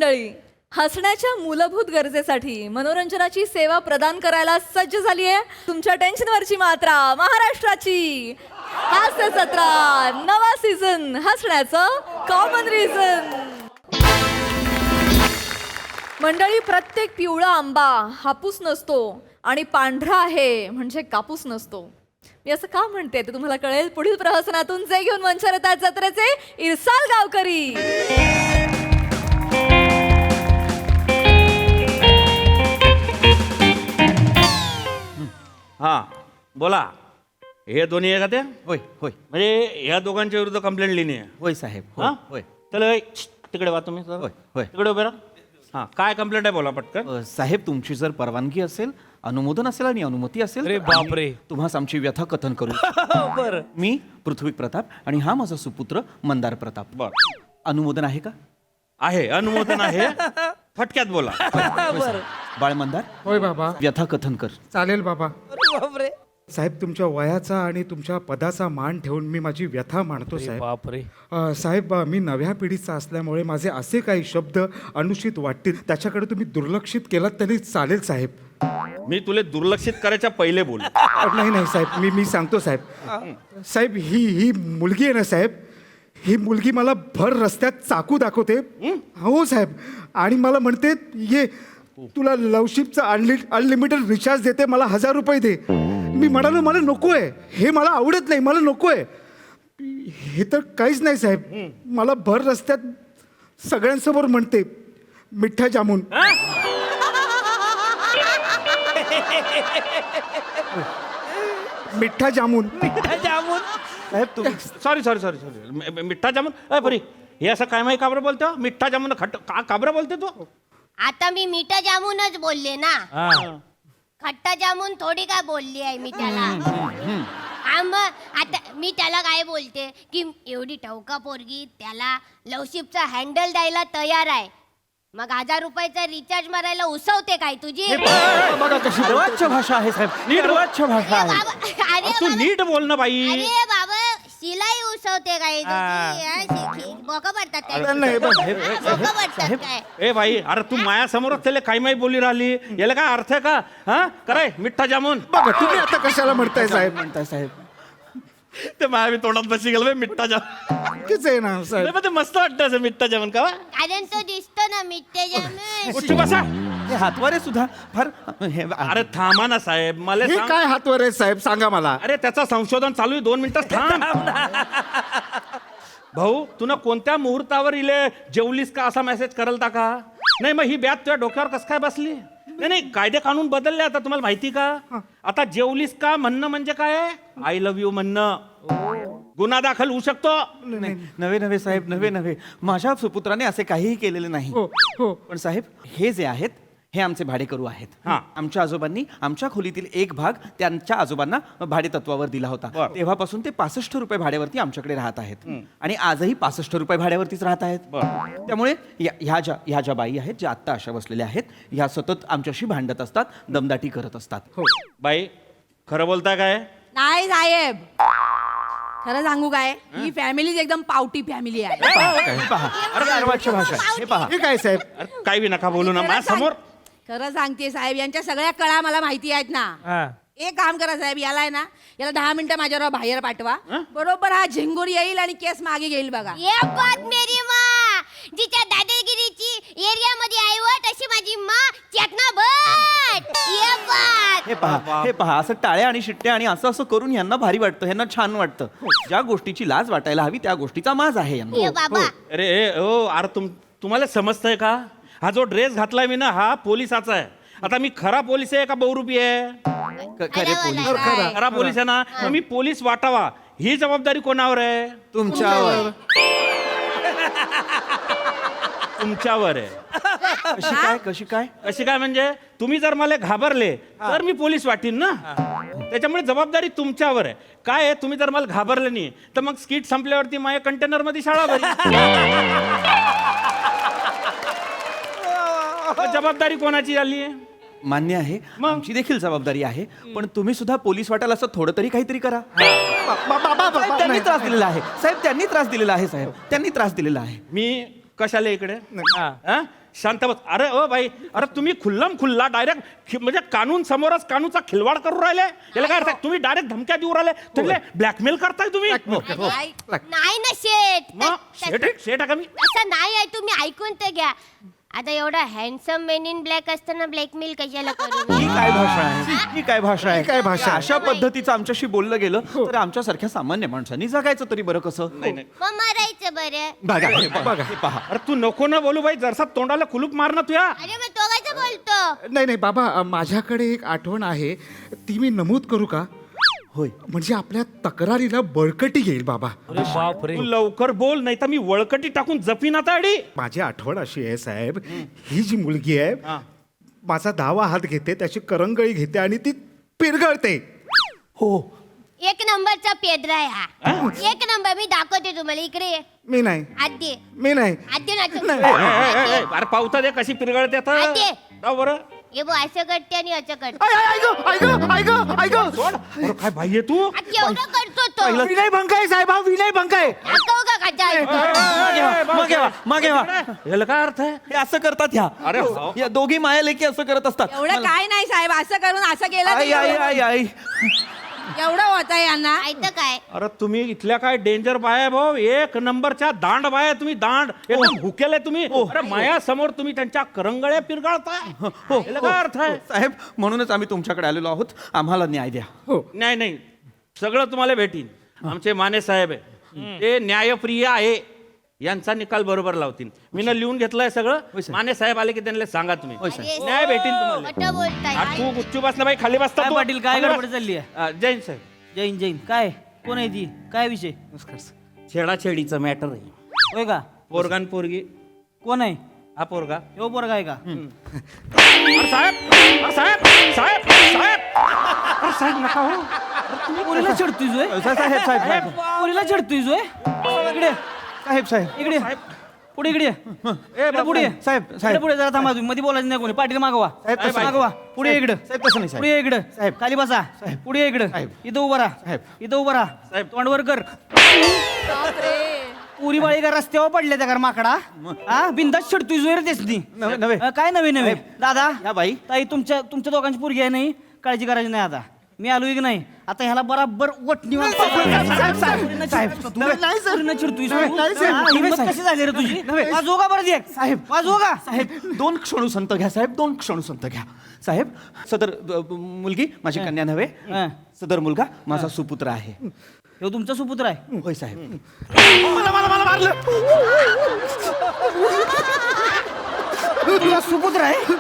मंडळी, हसण्याच्या मूलभूत गरजेसाठी मनोरंजनाची सेवा प्रदान करायला सज्ज झाली आहे तुमच्या टेन्शनवरची मात्रा महाराष्ट्राची हास्य सत्रा नवा सीझन हसण्याचं कॉमन रिझन. मंडळी, प्रत्येक पिवळा आंबा हापूस नसतो आणि पांढरा आहे म्हणजे कापूस नसतो. मी असं का म्हणते ते तुम्हाला कळेल पुढील प्रहसनातून. जे घेऊन मंचावर येतात जत्रेचे इरसाल गावकरी. हा बोला. हे दोन्ही आहे का ते? होय होय म्हणजे या दोघांच्या विरुद्ध कंप्लेंट लिहिली आहे. होय साहेब. हा होय चला तिकडे वा तुम्ही. होय होय तिकडे उभे राहा. हा काय कंप्लेंट आहे बोला पटकन. साहेब, तुमची जर परवानगी असेल, अनुमोदन असेल आणि अनुमती असेल, अरे बापरे. तुम्हाला आमची व्यथा कथन करू. बरं. मी पृथ्वी प्रताप आणि हा माझा सुपुत्र मंदार प्रताप. बर अनुमोदन आहे का? आहे, अनुमोदन आहे. फटक्यात बोला. बाळ मंदार, होय बाबा, व्यथा कथन कर. चालेल बाबा. बापरे. साहेब, तुमच्या वयाचा आणि तुमच्या पदाचा मान ठेवून मी माझी व्यथा मांडतो साहेब. बापरे. साहेब, मी नव्या पिढीचा असल्यामुळे माझे असे काही शब्द अनुचित वाटतील त्याच्याकडे तुम्ही दुर्लक्षित केलात तरी चालेल साहेब. मी तुला दुर्लक्षित करायच्या पहिले बोल. नाही नाही साहेब, मी सांगतो साहेब. साहेब, ही मुलगी आहे ना साहेब, ही मुलगी मला भर रस्त्यात चाकू दाखवते. हो साहेब, आणि मला म्हणते ये तुला लवशिपचा अनलिमिटेड रिचार्ज देते, मला 1000 रुपये दे. मी म्हणालो मला नको आहे, हे मला आवडत नाही, मला नको आहे. हे तर काहीच नाही साहेब. मला भर रस्त्यात सगळ्यांसमोर म्हणते मिठ्ठा जामून. मिठ्ठा जामून. जामून. साहेब तुम्ही सॉरी सॉरी सॉरी सॉरी मिठ्ठा जामून. अय बरी हे असं काय माहिती काबरं बोलतो? मिठ्ठा जामून काबरं बोलते तू? आता मी मीठा जामूनच बोलले ना. हा. खट्टा जामून थोडी काय बोलली आहे मी त्याला. हा, मग आता मी त्याला काय बोलते की एवढी टवका पोरगी त्याला लवशिपचा हँडल द्यायला तयार आहे, मग 1000 रुपयाचा रिचार्ज मारायला उसवते काय तुझी? बघा कशी निर्वाच्य भाषा आहे साहेब, निर्वाच्य भाषा अरे आहे. बाबा, अरे तू बाबा, नीट बोल ना बाई. अरे बाबा, शिलाई उसवते काय तुझी? बोका पडतात काय? नाही बघ, बोका पडतात काय? ए बाई, अरे तू माया समोरच त्याला काही माही बोली राहिली. याला काय अर्थ आहे का? हा कराय मिठ्ठा जामून. बघा तुम्ही आता कशाला म्हणताय साहेब? म्हणताय साहेब. ते माया मी तोंडात बसी गेलो मिठ्ठा जामून. तेच आहे ना साहेब. नाही, पण ते मस्त वाटतं असं मिठ्ठा जामून का? कारण तो दिसतो ना मिठ्ठा जामून. उठ बसा. हे हातवारे सुद्धा फार अरे थांबा ना साहेब, मला हे सांग. काय हातवर आहे साहेब, सांगा मला. अरे त्याचं संशोधन चालू आहे, 2 मिनिटं थांब. भाऊ तुला कोणत्या मुहूर्तावर इले जेवलीस का असा मेसेज करलता का? नाही मग ही बॅग तुझ्या डोक्यावर कस काय बसली? नाही नाही, कायदे कानून बदलले आता, तुम्हाला माहिती का? आता जेवलीस का म्हणणं म्हणजे काय? आय लव्ह यू म्हणणं. गुन्हा दाखल होऊ शकतो. नवे नवे साहेब, नवे नवे. माझ्या सुपुत्राने असे काहीही केलेले नाही. हो हो. पण साहेब, हे जे आहेत हे आमचे भाडेकरू आहेत. हा. आमच्या आजोबांनी आमच्या खोलीतील एक भाग त्यांच्या आजोबांना भाडे तत्वावर दिला होता. बरं. तेव्हापासून ते 65 रुपये भाड्यावरती आमच्याकडे राहत आहेत आणि आजही 65 रुपये भाड्यावरतीच राहत आहेत. त्यामुळे ह्या ज्या बाई आहेत, ज्या आत्ता अशा बसलेल्या आहेत, ह्या सतत आमच्याशी भांडत असतात, दमदाटी करत असतात. बाई खरं बोलताय काय? नाही साहेब, खरं सांगू काय, ही फॅमिली एकदम पावटी फॅमिली आहे. हे पहा, अरे अर्वाच्य भाषा आहे. हे पहा. हे काय साहेब? अरे काही बी नका बोलू ना माझ्या समोर. खरं सांगते साहेब, यांच्या सगळ्या कळा मला माहिती आहेत ना. हा. एक काम करा साहेब, याला आहे ना, याला 10 मिनिटं माझ्यावर बाहेर पाठवा. बरोबर हा झिंगूर येईल आणि केस मागे घेईल बघा. ये बात मेरी माँ, जिच्या दादागिरीची एरियामध्ये आई वाट अशी माझी माँ चेतना भट. ये बात. हे पहा, असं टाळ्या आणि शिट्ट्या आणि असं असं करून यांना भारी वाटतं, यांना छान वाटतं. ज्या गोष्टीची लाज वाटायला हवी त्या गोष्टीचा माज आहे यांना. ये बाबा, अरे ओ अरे तुम्हाला समजतंय का? हा जो ड्रेस घातलाय मी ना, हा पोलिसाचा आहे. आता मी खरा पोलीस आहे का बहुरूपी आहे? खरे पोलीस. खरा पोलीस आहे ना, मग मी पोलीस वाटावा ही जबाबदारी कोणावर आहे? तुमच्यावर. तुमच्यावर आहे. कशी काय कशी काय? अशी काय म्हणजे तुम्ही जर मला घाबरले तर मी पोलीस वाटीन ना. त्याच्यामुळे जबाबदारी तुमच्यावर आहे. काय आहे, तुम्ही जर मला घाबरले नाही तर मग स्किट संपल्यावरती माझ्या कंटेनर मध्ये शाळा भरी. जबाबदारी कोणाची झाली आहे? मान्य आहे, मग? आमची देखील जबाबदारी आहे. पण तुम्ही सुद्धा पोलीस वाटाल असं थोडं तरी काहीतरी करा. साहेब, त्यांनी त्रास दिलेला आहे साहेब, त्यांनी त्रास दिलेला आहे साहेब, त्यांनी त्रास दिलेला आहे. मी कशाला इकडे? हा? शांत बस. अरे ओ बाई, अरे तुम्ही खुल्लम खुल्ला डायरेक्ट म्हणजे कानून समोरच कानूनचा खिलवाड करू राहिले. याला काय अर्थ आहे? तुम्ही डायरेक्ट धमक्या देऊ राहिले, तुम्ही ब्लॅकमेल करताय तुम्ही. नाही ना शेठ मग शेट आहे का मी? असं नाही आहे, तुम्ही ऐकून तर घ्या. आता एवढा हँडसम मेन इन ब्लॅक असताना ब्लॅकमेल कशाला करू ही मी? काय भाषा आहे? ही काय भाषा आहे? काय भाषा आहे? अशा पद्धतीचं आमच्याशी बोललं गेलं तर आमच्यासारख्या सामान्य माणसांनी जगायचं तरी बरं कसं? नाही नाही मग मारायचं बरं. बघा हे बघा, हे पहा. अरे तू नको ना बोलू बाई, जरसा तोंडाला कुलूप मार ना तुया. अरे मग तो कसं बोलतो? नाही नाही बाबा, माझ्याकडे एक आठवण आहे, ती मी नमूद करू का? होय. म्हणजे आपल्या तक्रारीला बळकटी येईल बाबा. अरे बापरे. तू लवकर बोल, नाही तर मी वळकटी टाकून जपीन आता अडी. माझी आठवण अशी आहे साहेब, ही जी मुलगी आहे माझा डावा हात घेते, त्याची करंगळी घेते आणि ती पिरगळते. हो. एक नंबरचा पेद्रा आहे हा. एक नंबर. मी दाखवते तुम्हाला. इकडे ये. मी नाही, आद्य मी नाही. आद्य नाचू. अरे पावता दे कशी पिरगळते आता. आद्य. जाऊ बरं. हे बो असं करते आणि असं करते. अरे काय भाई आहे तू? आद्य एवढं करतो तो. विनय भंग आहे साहेब, हा विनय भंग आहे. दाखव का खाजा? मागे वा. याला काय अर्थ आहे? हे असं करतात ह्या. अरे हो. या दोघी माया लेकी असं करत असतात. एवढं काय नाही साहेब, असं करून असं केलं आई आई आई आई. एवढं होत आहे यांना. ऐकतं काय? अरे तुम्ही इथल्या काय डेंजर बाय आहे भाऊ, एक नंबरच्या दांड बाय आहे तुम्ही, दांड एकदम हुकेले तुम्ही. अरे माया समोर तुम्ही त्यांच्या करंगळ्या पिरगाळताय. याला काय अर्थ आहे? साहेब, म्हणूनच आम्ही तुमच्याकडे आलेलो आहोत. आम्हाला न्याय द्या. हो. नाही नाही, सगळं तुम्हाला भेटीन. आमचे माने साहेब आहे, ते न्यायप्रिय आहे, यांचा निकाल बरोबर लावतील. मी ना लिहून घेतलंय सगळं. माने साहेब आले की त्यांना सांगा तुम्ही, अरे, न्याय भेटीन तुम्हाला. खोटं बोलताय. आ, तू गुच्चू बसला बाई, खाली बसता काय तू. पाटील, काय खाली बस. गडबड चालली आहे? जैन साहेब, जैन जैन काय कोण आहे ती? काय विषय? छेडाछेडीचं मॅटर आहे. होय का? पोरगान पोरगी. कोण आहे? हा पोरगा. हो पोरगा आहे का? अरे साहेब, अरे साहेब, साहेब, साहेब, अरे साहेब नका हो. पोरीला चिडतोय जोय? साहेब साहेब साहेब पोरीला चिडतोय जोय? इकडे साहेब साहेब इकडे पुढे इकडे इकडे पुढे ये. साहेब इकडे साहेब पुढे जरा थांबा तुम्ही, मध्ये बोलायचं नाही कोणी. पाटील मागवा. साहेब, तसं मागवा. पुढे ये इकडं. साहेब तसं नाही पुढे साहेब. ये इकडं. साहेब. खाली बसा. पुढे ये इकडं. साहेब. इथं उभा राहा. साहेब. इथं उभा राहा. साहेब. तोंडवर कर. पुरी बाळी का रस्त्यावर पडले त्या माकडा? हा बिंदास चिडतोय जोय रे तेसनी. नव्हे नव्हे. काय नवीन नवीन दादा? या बाई. ताई तुमच्या दोघांची पोरगी आहे नाही, काळजी करायची नाही. आता मी आलोय की नाही, आता ह्याला बराबर वटणी नाही सर. हिंमत कशी झाली रे तुझी? वाजवू का बरं एक? साहेब. वाजवू का? साहेब 2 क्षणू संत घ्या साहेब, 2 क्षणू संत घ्या साहेब. सदर मुलगी माझी कन्या नव्हे, हं. सदर मुलगा माझा सुपुत्र आहे. ह्यो तुमचा सुपुत्र आहे? होय साहेब. तुझा सुपुत्र आहे?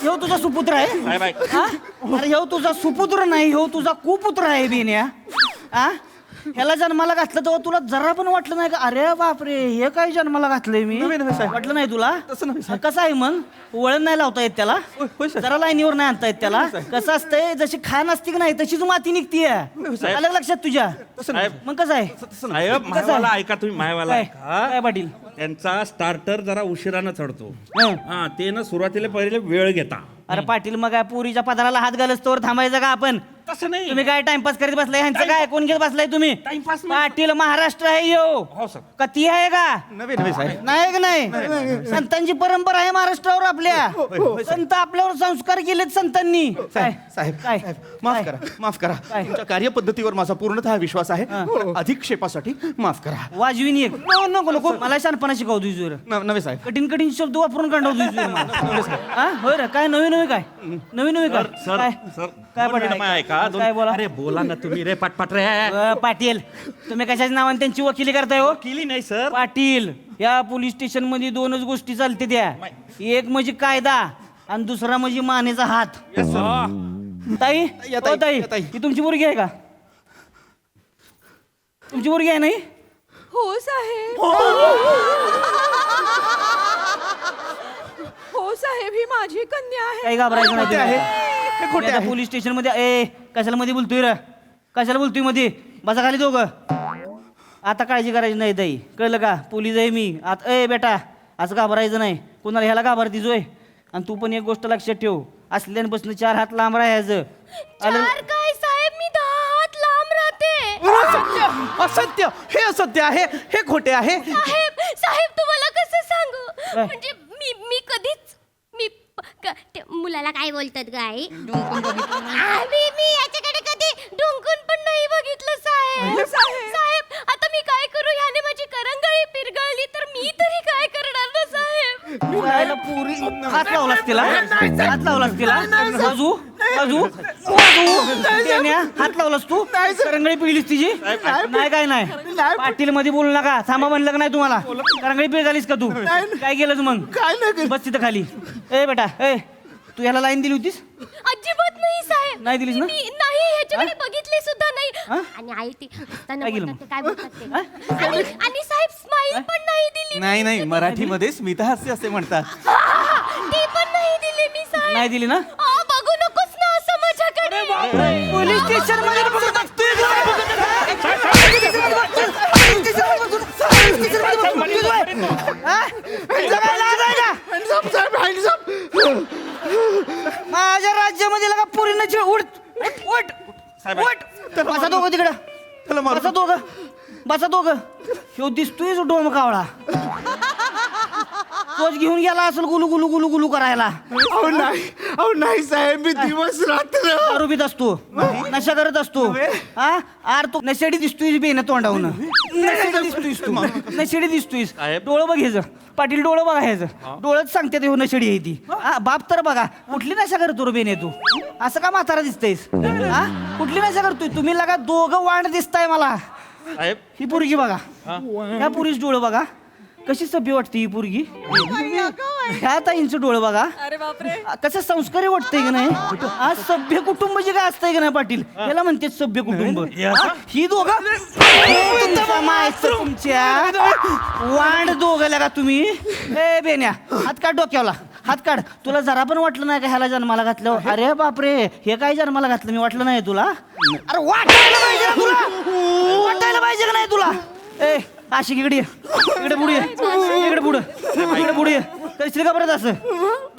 ह्यो तुझा सुपुत्र आहे? Bye bye. हा? अरे ह्यो तुझा सुपुत्र नाही, ह्यो तुझा कुपुत्र आहे बिन्या. हा? ह्याला जन्माला घातलं तेव्हा तुला जरा पण वाटलं नाही का अरे बापरे हे काय जन्माला घातलंय मी? नव्हे, नव्हे, साहेब. वाटलं नाही तुला? तसं नव्हे, साहेब. कसं आहे मग? वळण नाही लावता येत त्याला? होय, साहेब. जरा लाईनीवर नाही आणता येत त्याला? कसं असतंय, जशी खाण असते की नाही तशीच माती निघतीये. साहेब. आलं का लक्षात तुझ्या? तसं नाही. मग कसं आहे? साहेब मायवाला ऐका तुम्ही, मायवाला काय ऐका. काय पाटील? त्यांचा स्टार्टर जरा उशिरानं चढतो. हं. हा ते ना सुरुवातीला पहिले वेळ घेता. अरे पाटील मग काय पोरीच्या पदाराला हात घालस तोवर थांबायचं का आपण? तसं नाही. तुम्ही काय टाइमपास करीत बसलाय? ह्यांचं काय कोण घेत बसलाय तुम्ही? टाइमपास नाही. पाटील महाराष्ट्र आहे यो. हो सर. कती आहे का? नव्हे नव्हे साहेब. नाही का नाही? संतांची परंपरा आहे महाराष्ट्रावर आपल्या. संत आपल्यावर संस्कार केलेत संतांनी. साहेब साहेब काय? साहेब, माफ काय? करा माफ करा. काय? तुमच्या कार्यपद्धतीवर माझा पूर्णतः विश्वास आहे. अधिक्षेपासाठी माफ करा. वाजवीन एक नको नको मला शानपणा शिकवतो तुझ्यावर. नव्हे साहेब. कठीण कठीण शब्द वापरून काढवतो. हा होय रे काय नवीन नवीन काय नवीन नवीन काय सर काय सर काय दोन पाटील? मिनिटं माय ऐका. काय बोला? अरे बोला ना तुम्ही रे पटपट रे. पाटील तुम्ही कशाच्या नावाने त्यांची वकिली करताय हो? केली नाही सर. पाटील या पोलीस स्टेशन मध्ये 2च गोष्टी चालते त्या. एक म्हणजे कायदा आणि दुसरा म्हणजे मानेचा हात. ताई या ओ ताई या ताई. ही तुमची मुलगी आहे का? तुमची मुलगी आहे नाही? हो साहेब. हो साहेब, ही माझी कन्या आहे. काही घाबरायचं नाही खोटे आहे. तुम्हाला. हे खोटे मी आता आहे. पोलीस स्टेशन मध्ये ए कशाला मध्ये बोलतोय रे? कशाला बोलतोय मध्ये? बसा खाली दोघं. आता काळजी करायची नाही ताई, कळलं का? पोलीस आहे मी आता. ए बेटा असं घाबरायचं नाही. कोणाला ह्याला घाबरती जोय? आणि तू पण एक गोष्ट लक्षात ठेव, असल्यापासून 4 हात लांब राहायचं. चार काय साहेब, मी 10 हात लांब राहते. असत्य असत्य, हे असत्य आहे, हे खोटे आहे. साहेब साहेब तुम्हाला कसं सांगू? काय? म्हणजे मी ते मुलाला काय बोलतात गाई मी याच्याकडे कधी डुंकून पण नाही बघितलं साहेब आता मी काय करू याने माझी करंगळी पिरगळली तर मी तरी काय करणार ना साहेब जायला पुरी हात लावलास तिला हात लावलास तिला बाजू बाजू बाजू देण्या, हात लावलास तू करंगळी पिळलीस तिची नाही काय नाही पाटील मध्ये बोलू नका थांबा म्हणलं का नाही तुम्हाला करंगळी पिळ झालीस का तू काय केलं मग काय नाही बस तिथं खाली ए बेटा ए तू याला लाईन दिली होतीस अजिबात नाही साहेब नाही दिलीस ना? मी नाही ह्याच्याकडे बघितले सुद्धा नाही आणि आई ते हसताना काय केलं बोलतात ते काय बोलतात ते आणि साहेब स्माईल पण नाही दिली नाही नाही मराठीमध्ये स्मितहास्य असे म्हणतात. ती पण नाही दिली मी साहेब नाही दिली ना बघू नकोस ना असं माझ्याकडे पोलीस स्टेशन मध्ये माझ्या राज्यामध्ये लगा पुरीनं उठ उठ उठ बसा दोघं तिकडं बसा दोघं ह्यो दिसतोय डोम कावळा तोच घेऊन गेला असेल गुलू गुलू गुलू गुलू करायला अहो नाही साहेब मी दिवस रात्र दारू पित असतो नशा करत असतो हा आर तू नशेडी दिसतोय बेन तोंडावून नशेडी दिसतोयस डोळं बघायचं पाटील डोळं बघायचं डोळंच सांगते ते नशेडी आहे ती बाप तर बघा कुठली नशा करतो रे बेने तू असं का म्हातारा दिसतेस हा कुठली नशा करतोय तुम्ही लगा दोघं वांड दिसताय मला साहेब ही पोरगी बघा ह्या पुरीच डोळं बघा कशी सभ्य वाटते ही पोरगी ह्या ताईंचं डोळं बघा अरे बापरे कसं संस्कारी वाटतंय की नाही आज सभ्य कुटुंब जे काय असतंय की नाही पाटील याला म्हणते सभ्य कुटुंब ही दोघं तुमच्या मायचं तुमच्या वांड दोघं का तुम्ही ए बेन्या हात काढ डोक्याला हात काढ तुला जरा पण वाटलं नाही का ह्याला जन्माला घातलं अरे बापरे हे काय जन्माला घातलं मी वाटलं नाही तुला अरे वाटायला पाहिजे ना तुला वाटायला पाहिजे का नाही तुला ए आशिक इकडे इकडे पुढे इकडे पुढे इकडे पुढे करशील का परत असं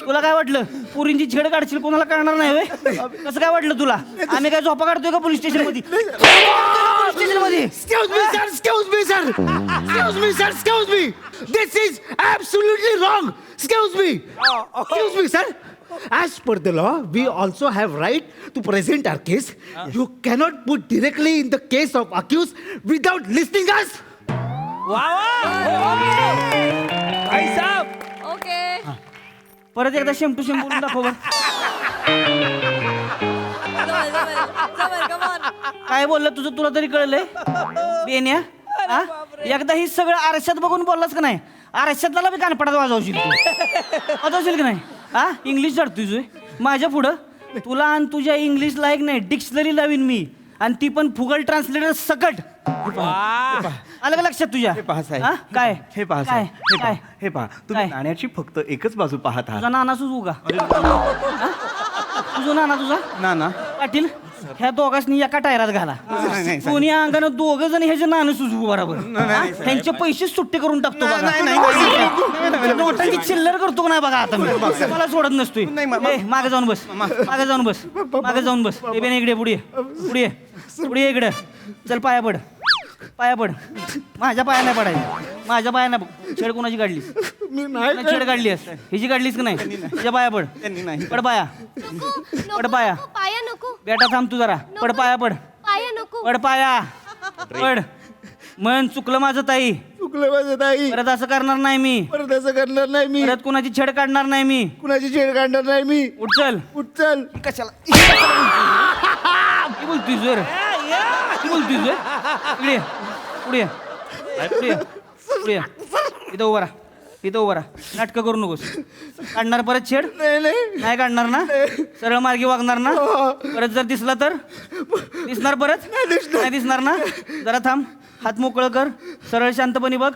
तुला काय वाटलं पुरींची छेड काढशील कोणाला कळणार नाही व्हय? कसं काय वाटलं तुला आम्ही काय झोपा काढतोय का पोलीस स्टेशन मध्ये स्टेशन मध्ये Excuse me, sir. This is absolutely wrong. Excuse me, sir. As per the law, we also have right to present our case. You cannot put directly in the case of accused without listening us. Okay परत एकदा शेम to शेम बोलून दाखव बरं. काय बोललं तुझं तुला तरी कळलंय बेन्या हा? एकदा ही सगळं आरशात बघून बोललास का नाही आरशातला बी कानपडात वाजवशील की नाही हा इंग्लिश जाणतोय तुझे माझ्या पुढं तुला आणि तुझ्या इंग्लिश लायक नाही डिक्शनरी लावीन मी आणि ती पण फुगल ट्रान्सलेटर सकट आलं का लक्षात तुझ्या हे पहा साहेब हा? काय हे पहा काय साहेब हे पहा काय हे पहा तुम्ही काय? नाण्याची फक्त एकच बाजू पाहत आहात तुझा नाना सुचवू का तुझा नाना तुझा नाना पाटील ह्या दोघांनी एका टायरात घाला नाही, नाही, दोन्ही अंगानं दोघं जण ह्याचे नाणं सुचवू बरोबर हा? त्यांचे पैसे सुट्टे करून टाकतो बघा नोटांची चिल्लर करतो का नाही बघा आता मी मला सोडत नसतोय ए, मागे जाऊन बस मागे जाऊन बस मागे जाऊन बस ए बेन इकडे पुढे पुढे पुढे इकडे चल पाया पड माझ्या पाया नाही पडायचं माझ्या पाया नाही छेड कोणाची काढलीस मी नाही छेड काढलीस हिची काढलीस का नाही तुझ्या पाया पड त्यांनी नाही पड पाया पड पाया पाया नको बेटा थांब तू जरा पड पाया पड पाया नको पड पाया पड मन चुकलं माझं ताई चुकलं माझं ताई परत असं करणार नाही मी परत असं करणार नाही मी परत कुणाची छेड काढणार नाही मी कुणाची छेड काढणार नाही मी उठ चल उचल काय बोलतोय जोर काय बोलतोय जोर इकडे ये. पुढे ये. पुढे ये. पुढे ये. इथं उभा राहा नाटकं करू नकोस काढणार परत छेड नाही काढणार ना सरळ मार्गी वागणार ना परत जर दिसला तर दिसणार परत नाही दिसणार ना जरा थांब हात मोकळं कर सरळ शांतपणे बघ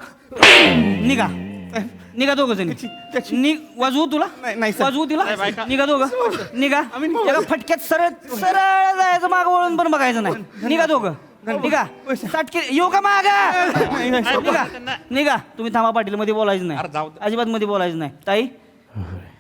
निघा दोघं जणी वाजवू तुला नाही, सर. वाजवू तिला निघा दोघं निघा एका फटक्यात सरळ सरळ जायचं मागं वळून पण बघायचं नाही निघा दोघं निघा साटके येऊ का माग निघा तुम्ही थांबा पाटील मध्ये बोलायचं अरे जाऊ नाही दे. अजिबात मध्ये बोलायचं नाही ताई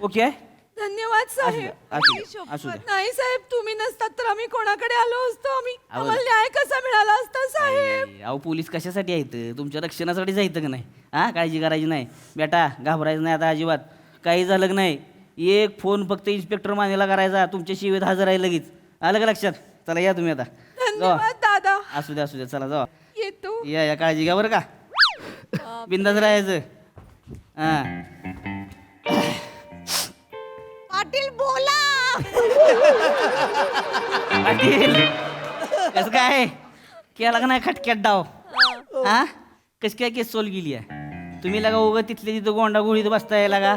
ओके आहे धन्यवाद साहेब असू दे, आई शपथ. असू दे. नाही साहेब तुम्ही नसतात तर आम्ही कोणाकडे आलो असतो आहो. आम्हाला न्याय कसा मिळाला असता साहेब अहो पोलीस कशासाठी आहेत तुमच्या रक्षणासाठी जायचं का नाही हा काळजी करायची नाही बेटा घाबरायचं नाही आता अजिबात काही झालं की नाही एक फोन फक्त इन्स्पेक्टर मानेला करायचा, तुमच्या शिवेत हजर आहे लगेच. आलं का लक्षात? चला या तुम्ही आता. धन्यवाद दादा. असू द्या चला जावा. येतो. या काळजी घ्या बरं का. बिंदास राहायचं. हा. पाटील बोला. पाटील कसं काय केला का नाही खटक्यात डाव? हा कशी काय केस सोल गेली आहे? तुम्ही लगा उगं तिथले तिथं गोंडा गोळीत बसताय लागा.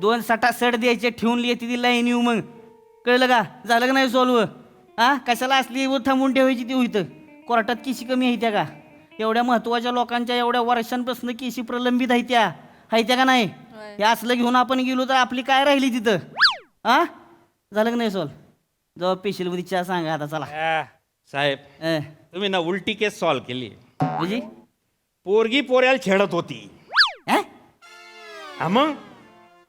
2 सटा सड द्यायचे ठेवून लिहिते ती लाईन येऊ मग. कळलं का? झालं का नाही सॉल्व? हा कशाला असली थांबून ठेवायची ती होईत? कोर्टात केशी कमी आहे त्या का? एवढ्या महत्वाच्या लोकांच्या एवढ्या वर्षांपासून केशी प्रलंबित आहे त्या का नाही? हे असलं घेऊन आपण गेलो तर आपली काय राहिली तिथं? हा झालं का नाही सॉल्व? जेव्हा पेशलमध्ये चहा सांगा आता चला. साहेब तुम्ही ना उलटी केस सॉल्व्ह केली. म्हणजे पोरगी पोऱ्याला छेडत होती. हा? हा मग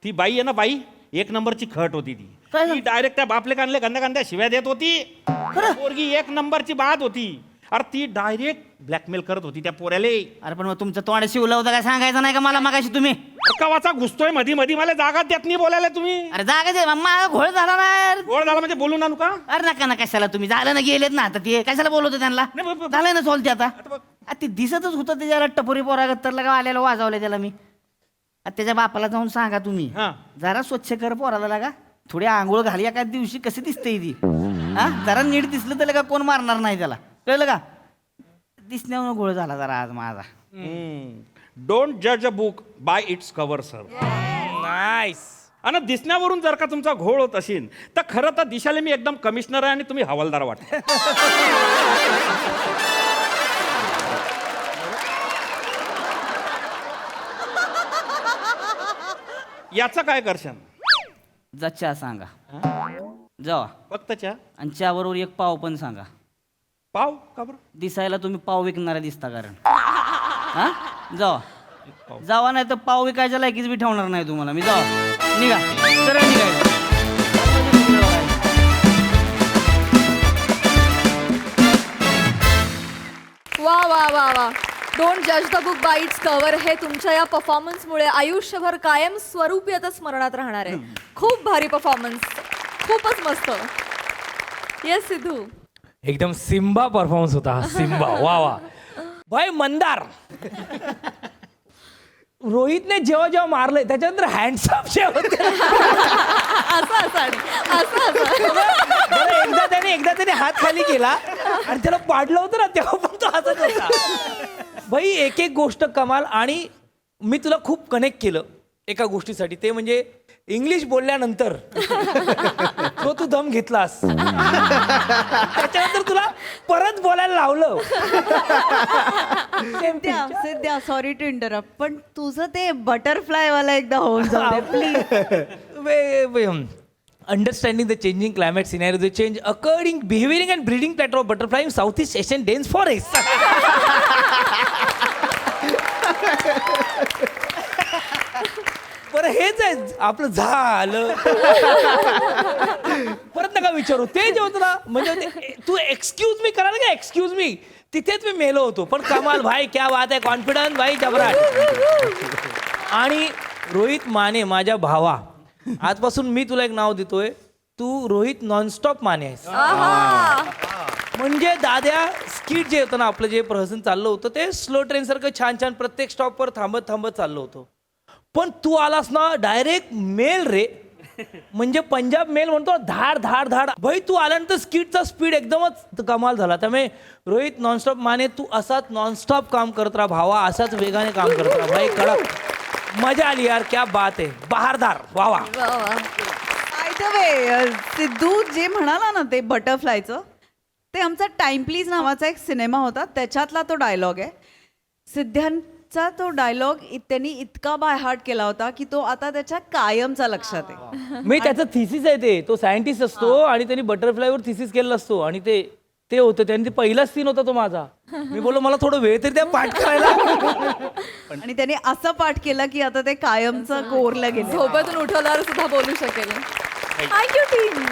ती बाई आहे ना बाई, 1 नंबरची खट होती ती. काय ती डायरेक्ट त्या बापले कानले गंद्या शिव्या देत होती. पोरगी 1 नंबरची बाद होती. अरे ती डायरेक्ट ब्लॅकमेल करत होती त्या पोऱ्याले. अरे पण मग तुमचं तोंड शिवलं होतं काय सांगायचं नाही का मला मगाशी तुम्ही? कवाचा घुसतोय मधी मला जागा देत नाही बोलायला तुम्ही. अरे जागा दे माझा घोळ झाला ना. गोड झाला म्हणजे बोलू ना का? अरे नका ना कशाला तुम्ही झालं ना गेलेत ना आता ते कशाला बोलवतो त्यांना? झालंय ना सोलते आता. ते दिसतच होतं त्याच्याला टपोरी पोरागत तर लगा आल्याला वाजवलं त्याला मी. आता त्याच्या बापाला जाऊन सांगा तुम्ही हा. जरा स्वच्छ कर पोराला लागा. थोडी आंघोळ घाली एका दिवशी कशी दिसते ती. हा जरा नीट दिसलं तर लगा कोण मारणार नाही त्याला. कळलं का? दिसण्यावर घोळ झाला जरा आज माझा. डोंट जज a book by it's cover sir. Nice. आणि दिसण्यावरून जर का तुमचा घोळ होत असेल तर खरं तर दिशाला मी एकदम कमिशनर आहे आणि तुम्ही हवालदार वाटता. याचं काय करशान? जा चहा सांगा जावा. फक्त चहा? आणि चहाबरोबर 1 पाव पण सांगा. पाव का बरं? दिसायला तुम्ही पाव विकणारा दिसता कारण. हा जावा जावा नाही तर पाव विकायच्या लायकीच बी ठेवणार नाही तुम्हाला मी. जावा निघा सरळ निघायचं. वा वा वा वा. डोंट जज the book by it's cover हे तुमच्या या परफॉर्मन्समुळे आयुष्यभर कायम स्वरूपी आता स्मरणात राहणार आहे. खूप भारी परफॉर्मन्स, खूपच मस्त. येस सिद्धू. एकदम सिम्बा परफॉर्मन्स होता हा. सिम्बा वा वा. भाई मंदार रोहितने जेव्हा जेव्हा मारलंय त्याच्यानंतर हँडसअप जे होते बरं, एकदा त्याने हात खाली केला आणि त्याला पाडलं होतं ना तेव्हा पण तो हसत होता. भाई एक गोष्ट कमाल. आणि मी तुला खूप कनेक्ट केलं एका गोष्टीसाठी, ते म्हणजे इंग्लिश बोलल्यानंतर तो तू दम घेतलास त्याच्यानंतर तुला परत बोलायला लावलं. सध्या सॉरी टू इंटरप्ट पण तुझं ते बटरफ्लाय वाला एकदा होऊन जाऊ please. Understanding the changing climate scenario, the change occurring, behaving and breeding pattern of butterfly in Southeast Asian dense forest. बरं हेच आहे आपलं झालं. परत नका विचारू. ते जे होतं ना म्हणजे तू एक्सक्यूज मी करायला का एक्सक्यूज मी तिथेच मी मेलो होतो. पण कमाल भाई क्या बात आहे. कॉन्फिडन्स भाई जबराट. आणि रोहित माने माझ्या भावा, आजपासून मी तुला एक नाव देतोय. तू रोहित नॉनस्टॉप माने आहेस. म्हणजे दाद्या स्किट जे होतं ना आपलं जे प्रहसन चाललं होतं ते स्लो ट्रेन सारखं छान छान प्रत्येक स्टॉपवर थांबत थांबत चाललं होतं. पण तू आलास ना डायरेक्ट मेल रे. म्हणजे पंजाब मेल म्हणतो धाड धाड धाड. भाई तू आल्यानंतर स्किटचा स्पीड एकदमच कमाल झाला. त्यामुळे रोहित नॉनस्टॉप माने तू असाच नॉनस्टॉप काम करत राहा भावा. असाच वेगाने काम करत राहा भाई. कडक मजा आली यार. क्या बात आहे. बहारदार वा वा. बाय द वे सिद्धू जे म्हणाला ना ते बटरफ्लायचं ते आमचा टाइम प्लीज नावाचा एक सिनेमा होता त्याच्यातला तो डायलॉग आहे. सिद्ध्यांचा तो डायलॉग त्यांनी इतका बाय हार्ट केला होता की तो आता त्याच्या कायमचा लक्षात आहे. मी त्याचं थिसिस आहे ते. तो सायंटिस्ट असतो आणि त्यांनी बटरफ्लायवर थिसिस केलेला असतो आणि ते होतं त्यांनी पहिलाच सीन होता तो माझा. मी बोललो मला थोडं वेळ तरी त्या पाठ करायला. आणि त्याने असं पाठ केलं की आता ते कायमचं कोरलं गेलं. झोपेतून उठवल्यावर सुद्धा बोलू शकेल. Thank you team.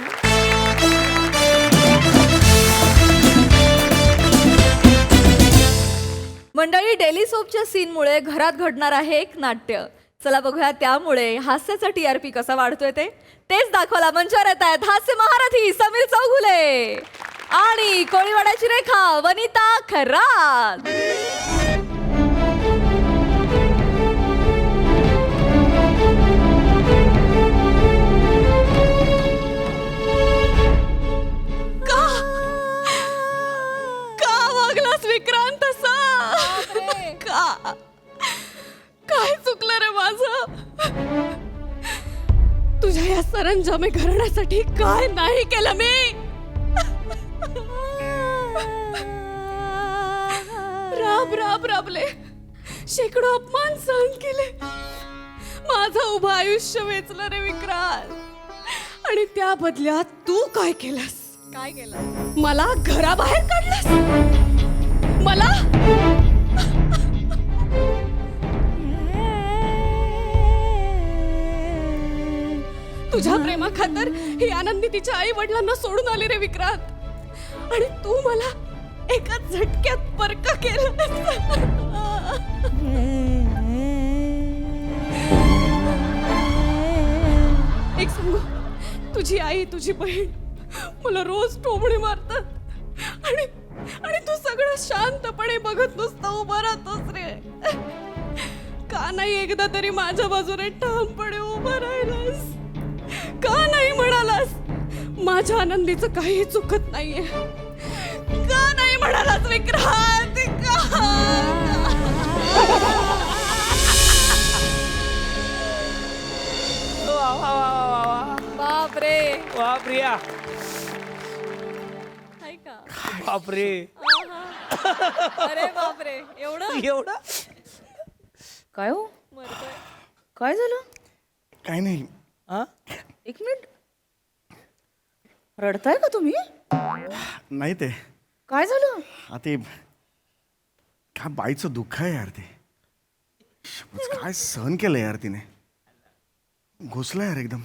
मंडळी डेली सोपच्या सीनमुळे घरात घडणार आहे एक नाट्य. चला बघूया त्यामुळे हास्याचा TRP कसा वाढतोय तेच दाखवायला मंचावर येत आहेत हास्य महारथी समीर चौगुले आणि कोळीवाड्याची रेखा वनिता खरात. का वागलास विक्रांत असा? का काय चुकलं रे माझं? तुझ्या या सरंजामे घराण्यासाठी काय नाही केलं मी? राबले शेकडो अपमान सहन केले, माझं उभं आयुष्य वेचलं रे विक्रांत. आणि त्या बदल्यात तू काय केलंस? काय केलं? मला घराबाहेर काढलंस. मला तुझ्या प्रेमाखातर ही आनंदी तिच्या आई वडिलांना सोडून आली रे विक्रांत. आणि तू मला एका झटक्यात परका केलं. एक सांगू, तुझी आई तुझी बहीण मला रोज टोमणे मारतात आणि तू सगळं शांतपणे बघत नुसतं उभं राहतोस रे. का नाही एकदा तरी माझ्या बाजूने ठामपणे उभं राहिलास? का नाही म्हणालास माझ्या आनंदीचं काही चुकत नाहीये? का नाही म्हणालास विक्रांत? बापरे. वा प्रिया, हाय का? बापरे. अरे बापरे, एवढं एवढा काय हो? मरतोय. काय झालं? काय नाही. हा? एक मिनिट, रडताय का तुम्ही? नाही ते काय झालं? ते काय बाईचं दुःख आहे यार. ते काय सहन केलं यार तिने. घुसला यार एकदम.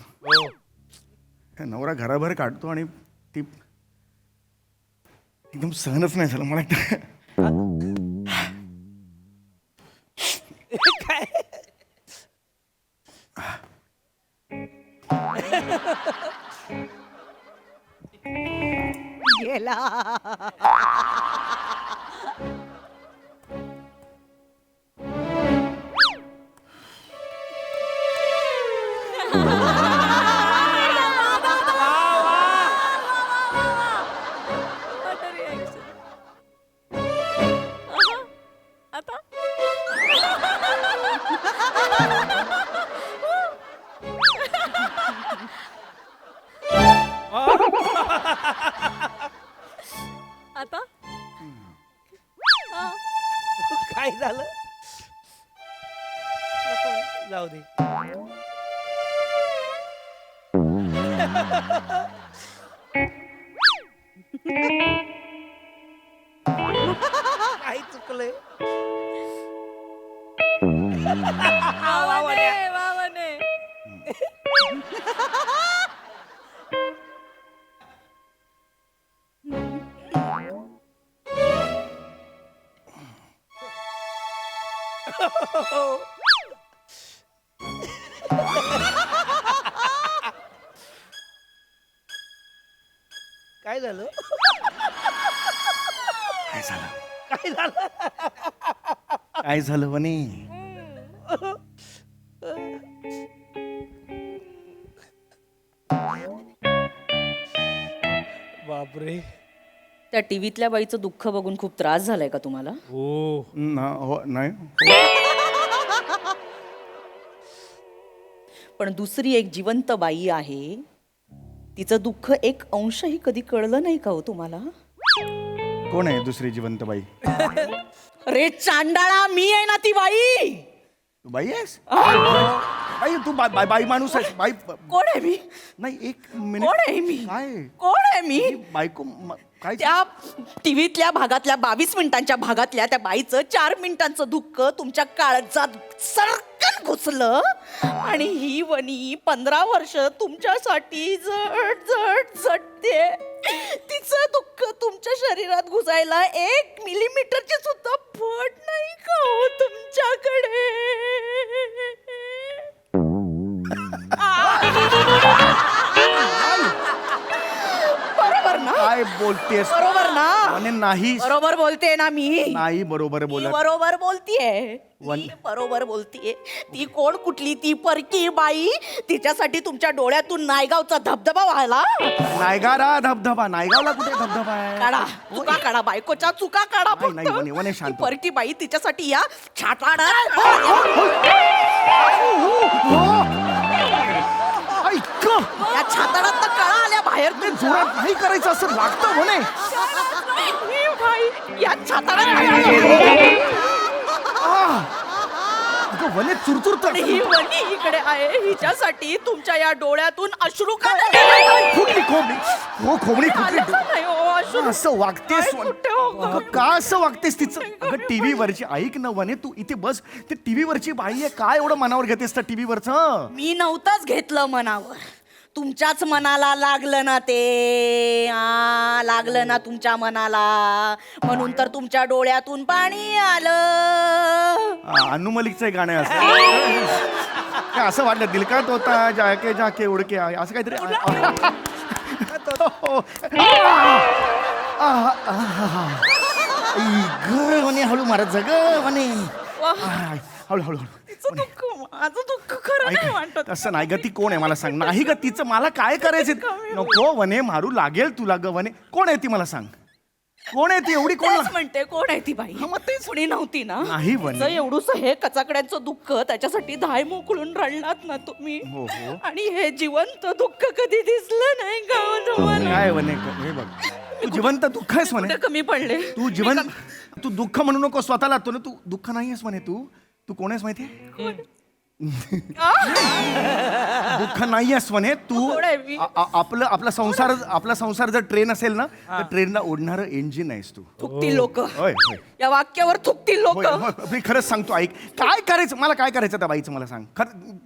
नवरा घराबाहेर काढतो आणि ती एकदम सहनच नाही झालं मला. काय गेला. What a reaction. आता आता काय झालं? जाऊ दे. काही चुकलंय. वावने वावने. काय झालं? काय झालं? काय झालं? काय झालं वनी? बापरे. त्या टीव्हीतल्या बाईचं दुःख बघून खूप त्रास झालाय का तुम्हाला? हो. हो नाही. पण दुसरी एक जिवंत बाई आहे, तिचं दुःख एक अंशही कधी कळलं नाही का हो तुम्हाला? कोण आहे दुसरी जिवंत बाई? रे चांडाळा, मी आहे ना ती बाई. तू बाई आहेस? बाई तू बाई माणूस आहेस? बाई कोण आहे मी? नाही एक मिनिट. कोण आहे मी? काय कोण आहे मी? बायको काय? त्या टीव्हीतल्या भागातल्या 22 मिनिटांच्या भागातल्या त्या बाईचं 4 मिनिटांचं दुःख तुमच्या काळजात सरकन घुसलं आणि ही वनी 15 वर्ष तुमच्यासाठी जट जट झटते. तिचं दुःख तुमच्या शरीरात घुसायला 1 मिलीमीटरची सुद्धा फट नाही का हो तुमच्याकडे? बोलतेस बरोबर ना वने नाही बरोबर बोलते ना मी नाही बरोबर मी बोलत बरोबर बोलतीये वन- मी बरोबर बोलतीये ती कोण कुठली ती परकी बाई तिच्यासाठी तुमच्या डोळ्यातून नायगावचा धबधबा व्हायला नायगारा धबधबा नायगावला कुठे धबधबा आहे काढा चुका काढा बायकोच्या चुका काढा नाही, नाही, वने- वने फक्त शांत. ती परकी बाई तिच्यासाठी या छाटाडा ऐक या छाताडात तर कळा आल्या बाहेर ते जोरात नाही करायचं असं लागतं म्हणे बाई या छाताडात अगं वने चुरचुरत ही वनी इकडे आहे हिच्यासाठी तुमच्या या डोळ्यातून अश्रू का फुटली खोबडी हो खोबडी फुटली नाही हो, अश्रू असं वागतेस काय कुठे हो गं? अगं, का असं वागतेस तिचं अगं टीव्ही वरची ऐक ना वने तू इथे बस ते टीव्ही वरची बाई आहे काय एवढं मनावर घेतेस त्या टीव्ही वरचं मी नव्हतंच घेतलं मनावर तुमच्याच मनाला लागलं ना ते लागलं ना तुमच्या मनाला म्हणून तर तुमच्या डोळ्यातून पाणी आलं अनु मलिकचं एक गाणं आहे असं काय असं वाटलं दिल का तोता जाके जाके उडके आए असं काहीतरी ग म्हणे हळू मारत जा ग म्हणे हळू हळू हळू तिचं दुःख माझं दुःख खरं नाही वाटत तसं नाही ग ती कोण आहे मला सांग नाही ग तिचं मला काय करायचं नको वने मारू लागेल तुला ग वने कोण आहे ती मला सांग कोण आहे ती एवढी कोण तेच म्हणते कोण आहे ती बाई मग तेच. कुणी नव्हती ना नाही वने. तिचं एवढूस हे कचाकड्यांचं दुःख त्याच्यासाठी धाय मोकळून रडलात ना तुम्ही हो, हो. आणि हे जिवंत दुःख कधी दिसलं नाही का हो तुम्हाला काय वने हे बघ तू जिवंत दुःख आहेस म्हणे कुठे कमी पडले तू जिवंत तू दुःख म्हणू नको स्वतःला तो ना तू दुःख नाही आहेस म्हणे तू तू कोण आहेस माहितीये दुःख नाही आहेस म्हणे तू कोण आहे मी? आपला संसार जर ट्रेन असेल ना तर ट्रेनला ओढणारं इंजिन आहेस तू थुकतील लोक होय होय या वाक्यावर थुकतील लोक होय, होय. मी खरंच सांगतो ऐक काय करायचं मला काय करायचं त्या बाईचं मला सांग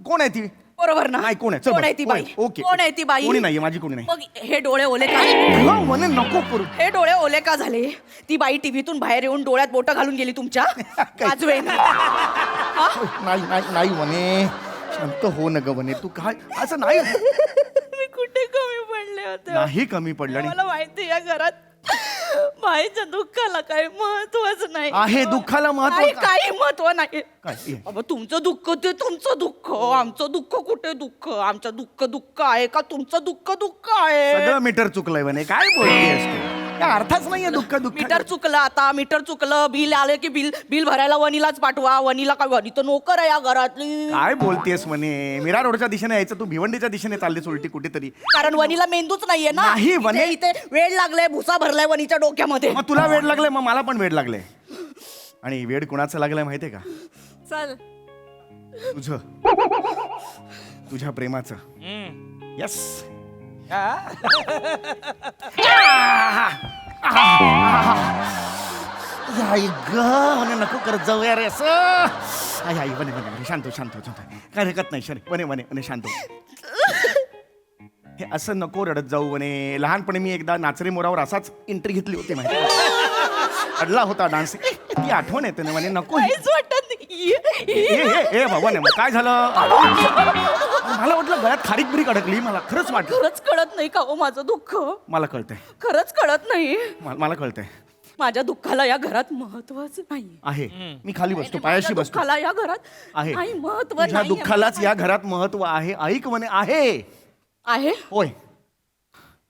कोण आहे ती बरोबर ना नाही कोण आहे चल कोण बरं. आहे ती बाई ओके कोण आहे ती बाई कोणी नाहीये माझी कोणी नाही मग हे डोळे ओले का अगं, म्हणे नको करू हे डोळे ओले का झाले ती बाई टीव्हीतून बाहेर येऊन डोळ्यात बोटं घालून गेली तुमच्या वाजवे नाही नाही नाही म्हणे शांत हो न ग म्हणे तू काय असं नाही मी कुठे कमी पडले होते नाही कमी पडलं आणि मला माहिती या घरात बाईच्या दुःखाला काही महत्वच नाही आहे दुःखाला महत्व काही काही महत्व नाही काय ये. अबा तुमचं दुःख ते तुमचं दुःख आमचं दुःख कुठे दुःख आमचं दुःख दुःख आहे का तुमचं दुःख दुःख आहे सगळं मीटर चुकलंय म्हणे काय बोलतेस तू काय अर्थच नाहीये दुःख दुःख मीटर चुकलं आता मीटर चुकलं बिल आले की बिल भरायला वनीलाच पाठवा वनीला काय वनी तर नोकर आहे या घरातली काय बोलतेस म्हणे मीरा रोडच्या दिशेने यायचं तू भिवंडीच्या दिशेने चाललीस उलटी कुठेतरी कारण वनीला मेंदूच नाहीये ना नाही, वनी- इथे वेळ लागलाय भुसा भरलाय वनीच्या डोक्यामध्ये मग तुला वेळ लागलाय मग मला पण वेळ लागलाय आणि वेळ कुणाचं लागलाय माहितीये का चल तुझ्या प्रेमाचं यस आई ग म्हणे नको करत जाऊ यार असं आई आई म्हणे म्हणे शांत हो, शांत हो, शांत हो. काय हरकत नाही शरे म्हणे म्हणे म्हणे शांत हो. हे असं नको रडत जाऊ म्हणे लहानपणी मी एकदा नाचरे मोरावर असाच एंट्री घेतली होती माहिती अडला होता डान्स ती आठवण येते ना म्हणे नको काहीच वाटत नाही ए बाबा नाही काय झालं मला वाटलं गळ्यात खारीक बिरीक अडकली मला खरंच वाटलं खरंच कळत नाही का हो माझं दुःख मला कळतंय खरंच कळत नाही मला कळतंय माझ्या दुःखाला या घरात महत्वच नाही आहे मी खाली बसतो पायाशी बसतो दुःखाला या घरात आहे नाही महत्व तुझ्या नाही दुःखालाच या घरात महत्व आहे ऐक म्हणे आहे आहे होय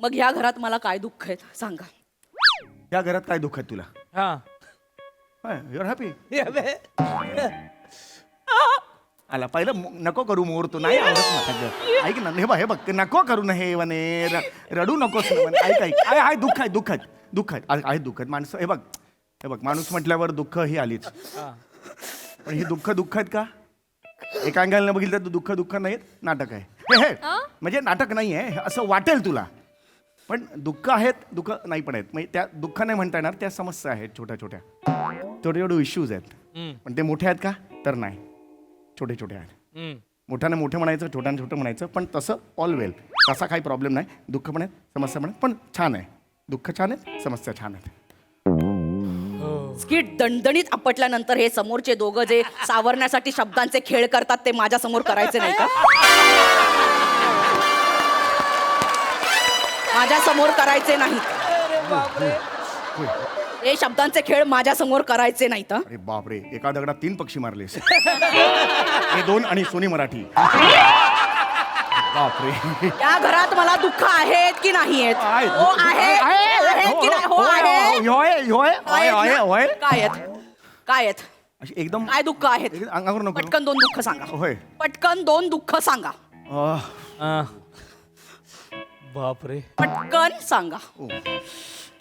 मग या घरात मला काय दुःख आहे सांगा या घरात काय दुःख आहे तुला हा युअर हॅपी आला पहिलं नको करू मोर तू नाही आवडत मला ग. ऐक ना हे बघ नको करू ना हे म्हणे रडू नकोस ना म्हणे ऐक ऐक आहे दुःख आहे दुःख आहे दुःख आहे दुःख आहेत माणसं हे बघ माणूस म्हटल्यावर दुःख ही आलीच पण ही दुःख आहेत का एका अँगलनं बघितलं तर दुःख नाहीत नाटक आहे हे म्हणजे नाटक नाही आहे असं वाटेल तुला पण दुःख आहेत दुःख नाही पण आहेत म्हणजे त्या दुःख नाही म्हणता येणार त्या समस्या आहेत छोट्या छोटे इश्यूज आहेत पण ते मोठे आहेत का तर नाही छोटे आहेत मोठ्यानं मोठं म्हणायचं छोट्यानं छोटं म्हणायचं पण तसं ऑल वेल तसा काही प्रॉब्लेम नाही दुःख पण आहेत समस्या पण आहेत पण छान आहे दुःख छान आहेत समस्या छान आहेत स्किट दणदणीत आपटल्यानंतर हे समोरचे दोघं जे सावरण्यासाठी शब्दांचे खेळ करतात ते माझ्या समोर करायचे नाही का माझ्या समोर करायचे नाही बापरे. हे शब्दांचे खेळ माझ्या समोर करायचे नाहीत अरे बापरे, एका दगडात 3 पक्षी मारलेस. हे 2 आणि सोनी मराठी. बापरे. या घरात मला दुःख आहेत की नाही आहेत आहे. हो आहेत की नाही? हो आहेत होय काय आहेत काय आहेत अशी एकदम काय दुःख आहेत अंगावर नको. पटकन 2 दुःख सांगा होय. पटकन 2 दुःख सांगा हा. बापरे. पटकन सांगा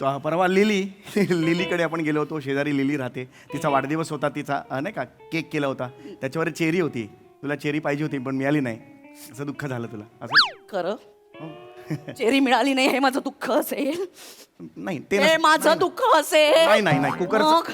तो परवा लिलीकडे आपण गेलो होतो. शेजारी लिली राहते. तिचा वाढदिवस होता. तिचा नाही का केक केला होता. त्याच्यावर चेरी होती. तुला चेरी पाहिजे होती पण मिळाली नाही. असं दुःख झालं तुला असं? खरं चेरी मिळाली नाही हे माझं दुःख असेल नाही ते हे माझं दुःख असेल नाही कुकर मग?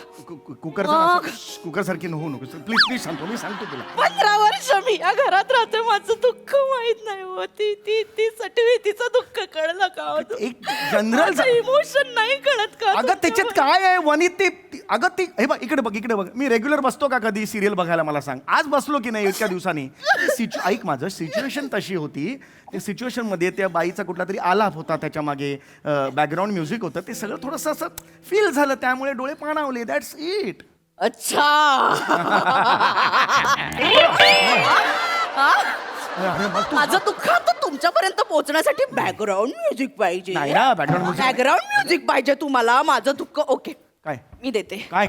कुकर सारखी होऊ नको. प्लीज प्लीज सांगतो मी सांगतो तुला. 15 वर्ष मी या घरात राहते माझं दुःख माहित नाही होती ती सटवी तिचं दुःख कळलं का एक जनरल इमोशन नाही कळत का अगं त्याच्यात काय आहे वनी ते अगं ती हे बघ इकडे बघ. मी रेग्युलर बसतो का कधी सिरियल बघायला मला सांग. आज बसलो की नाही इतक्या दिवसांनी. ऐक माझं सिच्युएशन तशी होती. त्या सिच्युएशन मध्ये त्या बाईचा कुठला तरी आलाप होता. त्याच्या मागे बॅकग्राऊंड म्युझिक होतं. ते सगळं थोडंसं असं फील झालं. त्यामुळे डोळे पाणावले. That's it. अच्छा माझं दुःख आता तुमच्यापर्यंत पोहोचण्यासाठी बॅकग्राऊंड म्युझिक पाहिजे नाही ना बॅकग्राऊंड म्युझिक. बॅकग्राऊंड म्युझिक पाहिजे तुम्हाला माझं दुःख ओके काय मी देते काय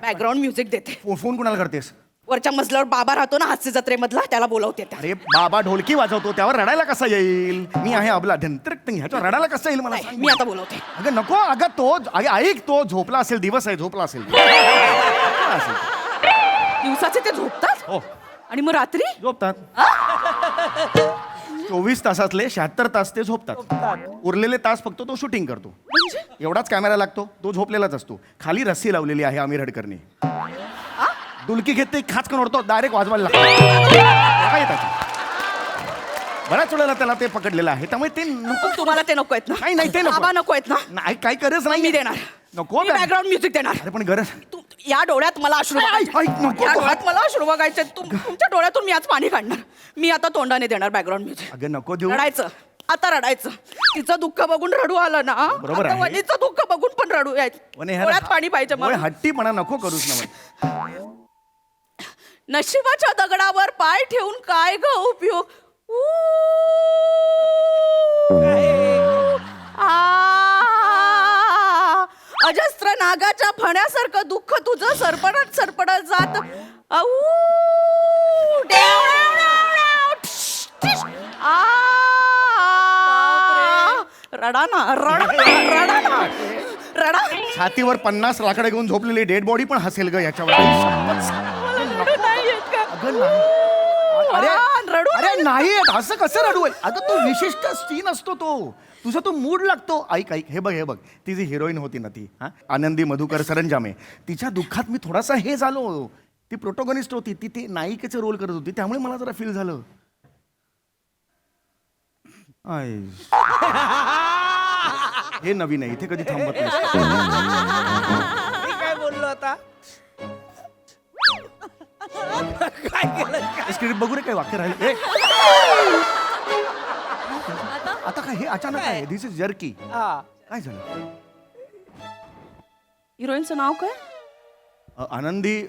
बॅकग्राऊंड म्युझिक देते. फोन कुणाला करतेस? वरच्या मजल्यावर बाबा राहतो ना हास्य जत्रेमधला त्याला बोलवते त्या. अरे बाबा ढोलकी वाजवतो त्यावर रडायला कसा येईल? मी आहे अबला ह्याच्यावर रडायला कसं येईल मला नाही, सांग. मी आता बोलवते. अगं नको अगं तो ऐक तो झोपला असेल. दिवस आहे झोपला असेल. दिवसाचे ते झोपतात हो आणि मग रात्री झोपतात. 24 तासातले 76 तास ते झोपतात. उरलेले तास फक्त तो शूटिंग करतो. एवढाच कॅमेरा लागतो. तो झोपलेलाच असतो. खाली रस्सी लावलेली आहे आमिर हडकरने. डुलकी घेते खाच करून ओढतो डायरेक्ट वाजवायला लागतो. काय त्याचं? बऱ्याच वेळेला त्याला ते पकडलेलं आहे. त्यामुळे ते नको. तुम्हाला ते नको आहेत ना? नाही ते नको. बाबा नको आहेत ना? नाही काही गरज मी नाही. देणार नको बॅकग्राऊंड म्युझिक देणार. अरे पण गरज या डोळ्यात मला अश्रू बघायचे. ऐक, नको. या डोळ्यात मला अश्रू बघायचे. तुमच्या डोळ्यातून मी आज पाणी काढणार. मी आता तोंडाने देणार बॅकग्राऊंड म्युझिक. अगं नको देऊ. रडायचं आता रडायचं. तिचं दुःख बघून रडू आलं ना. बरोबर आता आहे. वनीचं दुःख बघून पण रडू यायचं. डोळ्यात पाणी पाहिजे मला. हट्टीपणा नको करूस ना. नशिबाच्या दगडावर पाय ठेवून काय ग उपयोग. अजस्त्र नागाच्या फण्यासारखं दुःख तुझं सरपडत जात. रडा ना रडा. छातीवर 50 लाकडं घेऊन झोपलेली डेड बॉडी पण हसेल ग याच्यावर. अरे नाही असं कसं रडू आहे? अगं तो विशिष्ट सीन असतो तो. तुझा तो मूड लागतो. ऐक हे बघ ती जी हिरोईन होती ना ती आनंदी मधुकर सरंजामे. तिच्या दुःखात मी थोडासा हे झालो. ती प्रोटोगनिस्ट होती. ती ते नायिकेचे रोल करत होती. त्यामुळे मला जरा फील झालं. हे नवीन आहे. इथे कधी थांबत नाही. मी काय बोललो आता? काय केलं? स्क्रिप्ट बघू रे काय वाक्य राहिले. आता काय हे अचानक आहे. दिस इज जर्की. काय झालं? हिरोईनचं नाव काय? आनंदी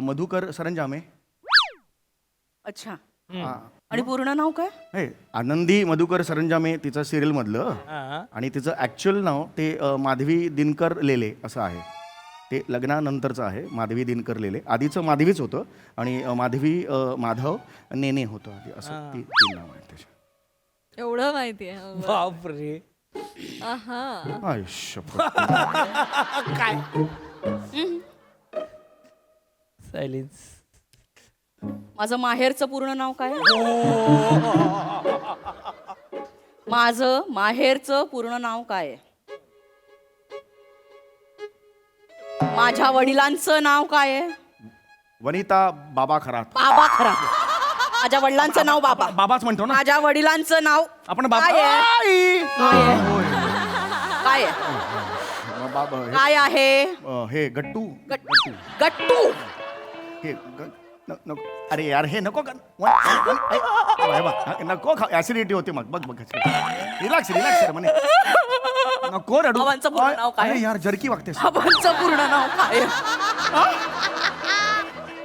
मधुकर सरंजामे. अच्छा आणि पूर्ण नाव काय? हे आनंदी मधुकर सरंजामे तिचं सिरियल मधलं. आणि तिचं ऍक्च्युअल नाव ते माधवी दिनकर लेले असं आहे. ते लग्नानंतरचं आहे. माधवी दिनकर लेले. आधीचं माधवीच होतं आणि माधवी माधव नेने होतं आधी. असं तीन नाव आहे त्याच्या. एवढं माहितीये. बापरे. आय शपथ. काय सायलेन्स. माझं माहेरचं पूर्ण नाव काय? माझं माहेरचं पूर्ण नाव काय? माझ्या वडिलांचं नाव काय आहे? वनिता बाबा खरात. बाबा खरा. माझ्या वडिलांचं नाव बाबा. बाबाच म्हणतो ना माझ्या वडिलांचं नाव आपण. काय आहे? काय आहे? काय आहे? हे गट्टू. गट्टू. हे नको अरे यार हे नको कर हे बघ, नको खा ऍसिडिटी होते मग बघ रिलॅक्स रिलॅक्स म्हणे नको रडू बाबांचं पूर्ण नाव काय? अरे यार जर्की वागतेस बाबांचं पूर्ण नाव काय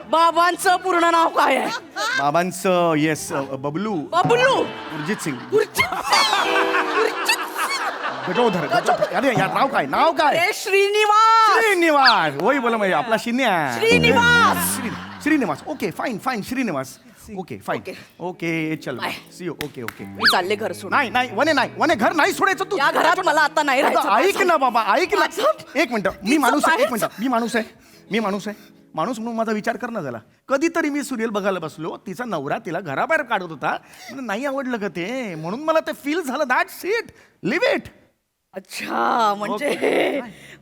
बाबांचं पूर्ण नाव काय आहे? बाबांचं येस बबलू बबलू गुरजित सिंग गजोधर अरे यार नाव काय अरे श्रीनिवास श्रीनिवास वही बोला म्हणजे आपला Shinya Srinivas. Srinivas okay fine Srinivas okay fine okay चल सी यू ओके मी चालले घर सोडून. वने घर नाही सोडायचं तू या घरात मला आता नाही राहायचं. ऐक ना बाबा ऐक ना एक मिनिट मी तिचं माणूस आहे एक बाहेर- मिनिट मी माणूस आहे माणूस म्हणून माझा विचार कर ना झाला कधीतरी मी सिरियल बघायला बसलो तिचा नवरा तिला घराबाहेर काढत होता मला नाही आवडलं का ते म्हणून मला ते फील झालं दॅट्स इट लिव्ह इट अच्छा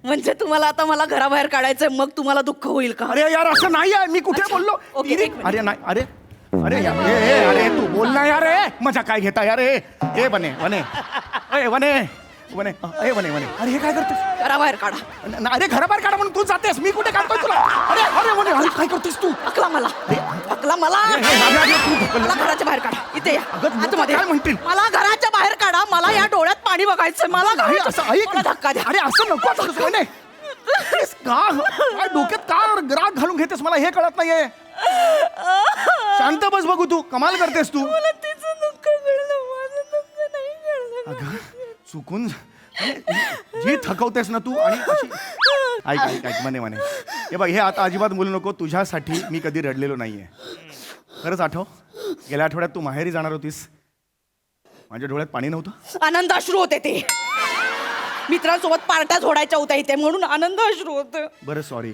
म्हणजे तुम्हाला आता मला घराबाहेर काढायचंय मग तुम्हाला दुःख होईल का? अरे यार असं नाही आहे मी कुठे अच्छा. बोललो ओके, तिने- एक मिनिट. अरे नाही अरे यार अरे तू बोल ना यार मजा काय घेता यार हे वने अरे हे काय करतेस घराबाहेर काढा. अरे घराबाहेर काढा म्हणून तू जातेस मी कुठे काढतोय तुला अरे वने अरे काय करतेस तू अकला मला मला घराच्या बाहेर काढा. इथे या अगं, लोकं आतमध्ये. काय म्हणतील? मला घराच्या बाहेर काढा. मला या डोळ्यात पाणी बघायचंय. मला अरे असं ऐक मला धक्का द्या. अरे असं नको असं कसं वने काय डोक्यात का राग घालून घेतेस मला हे कळत नाहीये शांत बस बघू तू कमाल करतेस तू मला तिचं दुःख कळलं. माझं दुःख नाही कळलं. अगं चुकून जी थकवतेस ना तू आणि अशी ऐक म्हणे हे बघ हे आता अजिबात बोलू नको तुझ्यासाठी मी कधी रडलेलो नाहीये खरंच आठव गेल्या आठवड्यात तू माहेरी जाणार होतीस माझ्या डोळ्यात पाणी नव्हतं आनंद अश्रू होते ते. मित्रांसोबत पार्ट्या झोडायच्या होत्या इथे म्हणून आनंद अश्रू होते. बरं सॉरी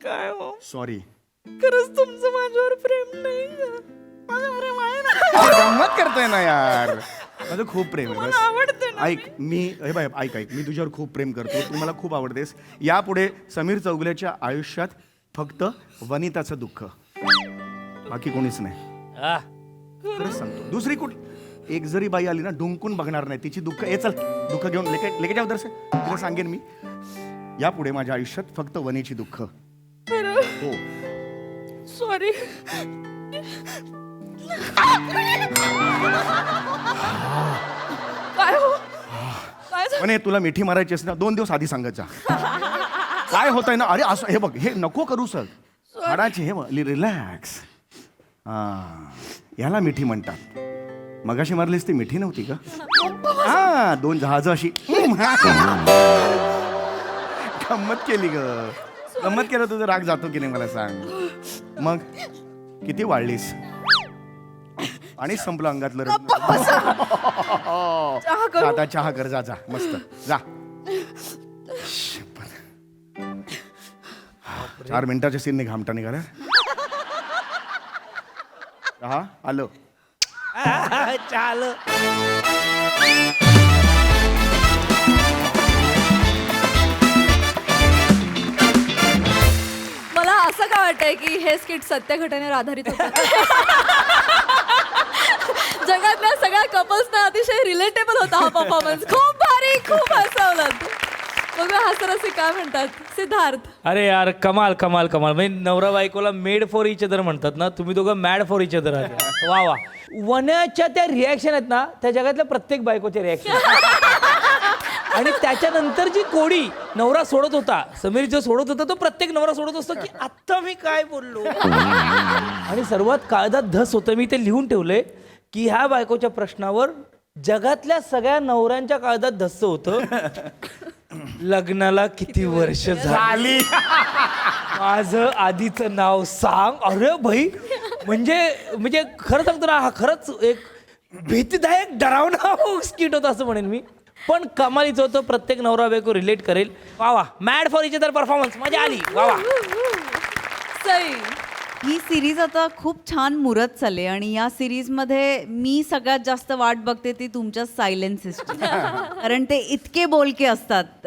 काय हो सॉरी खरंच तुमचं माझ्यावर प्रेम नाही का? माझं प्रेम आहे ना. गंमत करतोय ना यार माझं खूप प्रेम आहे मला आवडते बस ऐक मी हे बाय ऐक मी तुझ्यावर खूप प्रेम करतो तू मला खूप आवडतेस यापुढे समीर चौगुलेच्या आयुष्यात फक्त वनिताचं दुःख बाकी कोणीच नाही आ, खरंच सांगतो दुसरी कुठली एक जरी बाई आली ना डुंकून बघणार नाही तिची दुःख चल दुःख घेऊन लेके जाऊ दर्शक तुला सांगेन मी यापुढे माझ्या आयुष्यात फक्त वनीची दुःख हो सॉरी. काय हो काय झालं? वने तुला मिठी मारायची असं ना 2 दिवस आधी सांगायचा काय होतंय ना अरे असं हे बघ हे नको करू सर हाडाची हे रिलॅक्स याला मिठी म्हणतात मगाशी मारलीस ती मिठी नव्हती का हा 2 जहाज अशी गंमत केली ग गंमत केलं तुझं राग जातो की नाही मला सांग मग किती वाढलीस आणि संपलं अंगातलं रक्त. आता चहा कर जा मस्त जा 4 मिनिटाच्या सीनने घामटा निघाला चहा आलो चाल मला असं का वाटतंय की हे स्किट सत्य घटनेवर आधारित होतं जगातल्या सगळ्या कपल्सना अतिशय रिलेटेबल होता हा परफॉर्मन्स. खूप भारी खूप हसवलं. बघा हास्यरसिक काय म्हणतात सिद्धार्थ. अरे यार कमाल कमाल कमाल म्हणजे नवरा बायकोला मेड फॉर इच अदर म्हणतात ना तुम्ही दोघं मॅड फॉर इच अदर आहात वा वा वनाच्या त्या रिॲक्शन आहेत ना त्या जगातल्या प्रत्येक बायकोच्या रिॲक्शन आणि त्याच्यानंतर जी कोडी नवरा सोडत होता समीर जो सोडत होता तो प्रत्येक नवरा सोडत असतो की आत्ता मी काय बोललो आणि सर्वात काळजात धस होतं मी ते लिहून ठेवलंय की ह्या बायकोच्या प्रश्नावर जगातल्या सगळ्या नवऱ्यांच्या काळजात धस्स होतं लग्नाला किती वर्ष झाली माझं आधीचं नाव सांग अरे भाई म्हणजे खरं सांगतो ना हा खरंच एक भीतीदायक डरावना स्किट होता असं म्हणेन मी पण कमालीचं होतं प्रत्येक नवरा बायको रिलेट करेल वा वा mad for each other performance मजा आली वा वा सई. ही सिरीज आता खूप छान मुरत चालली आणि या सिरीजमध्ये मी सगळ्यात जास्त वाट बघते ती तुमच्या सायलेन्सेसची कारण ते इतके बोलके असतात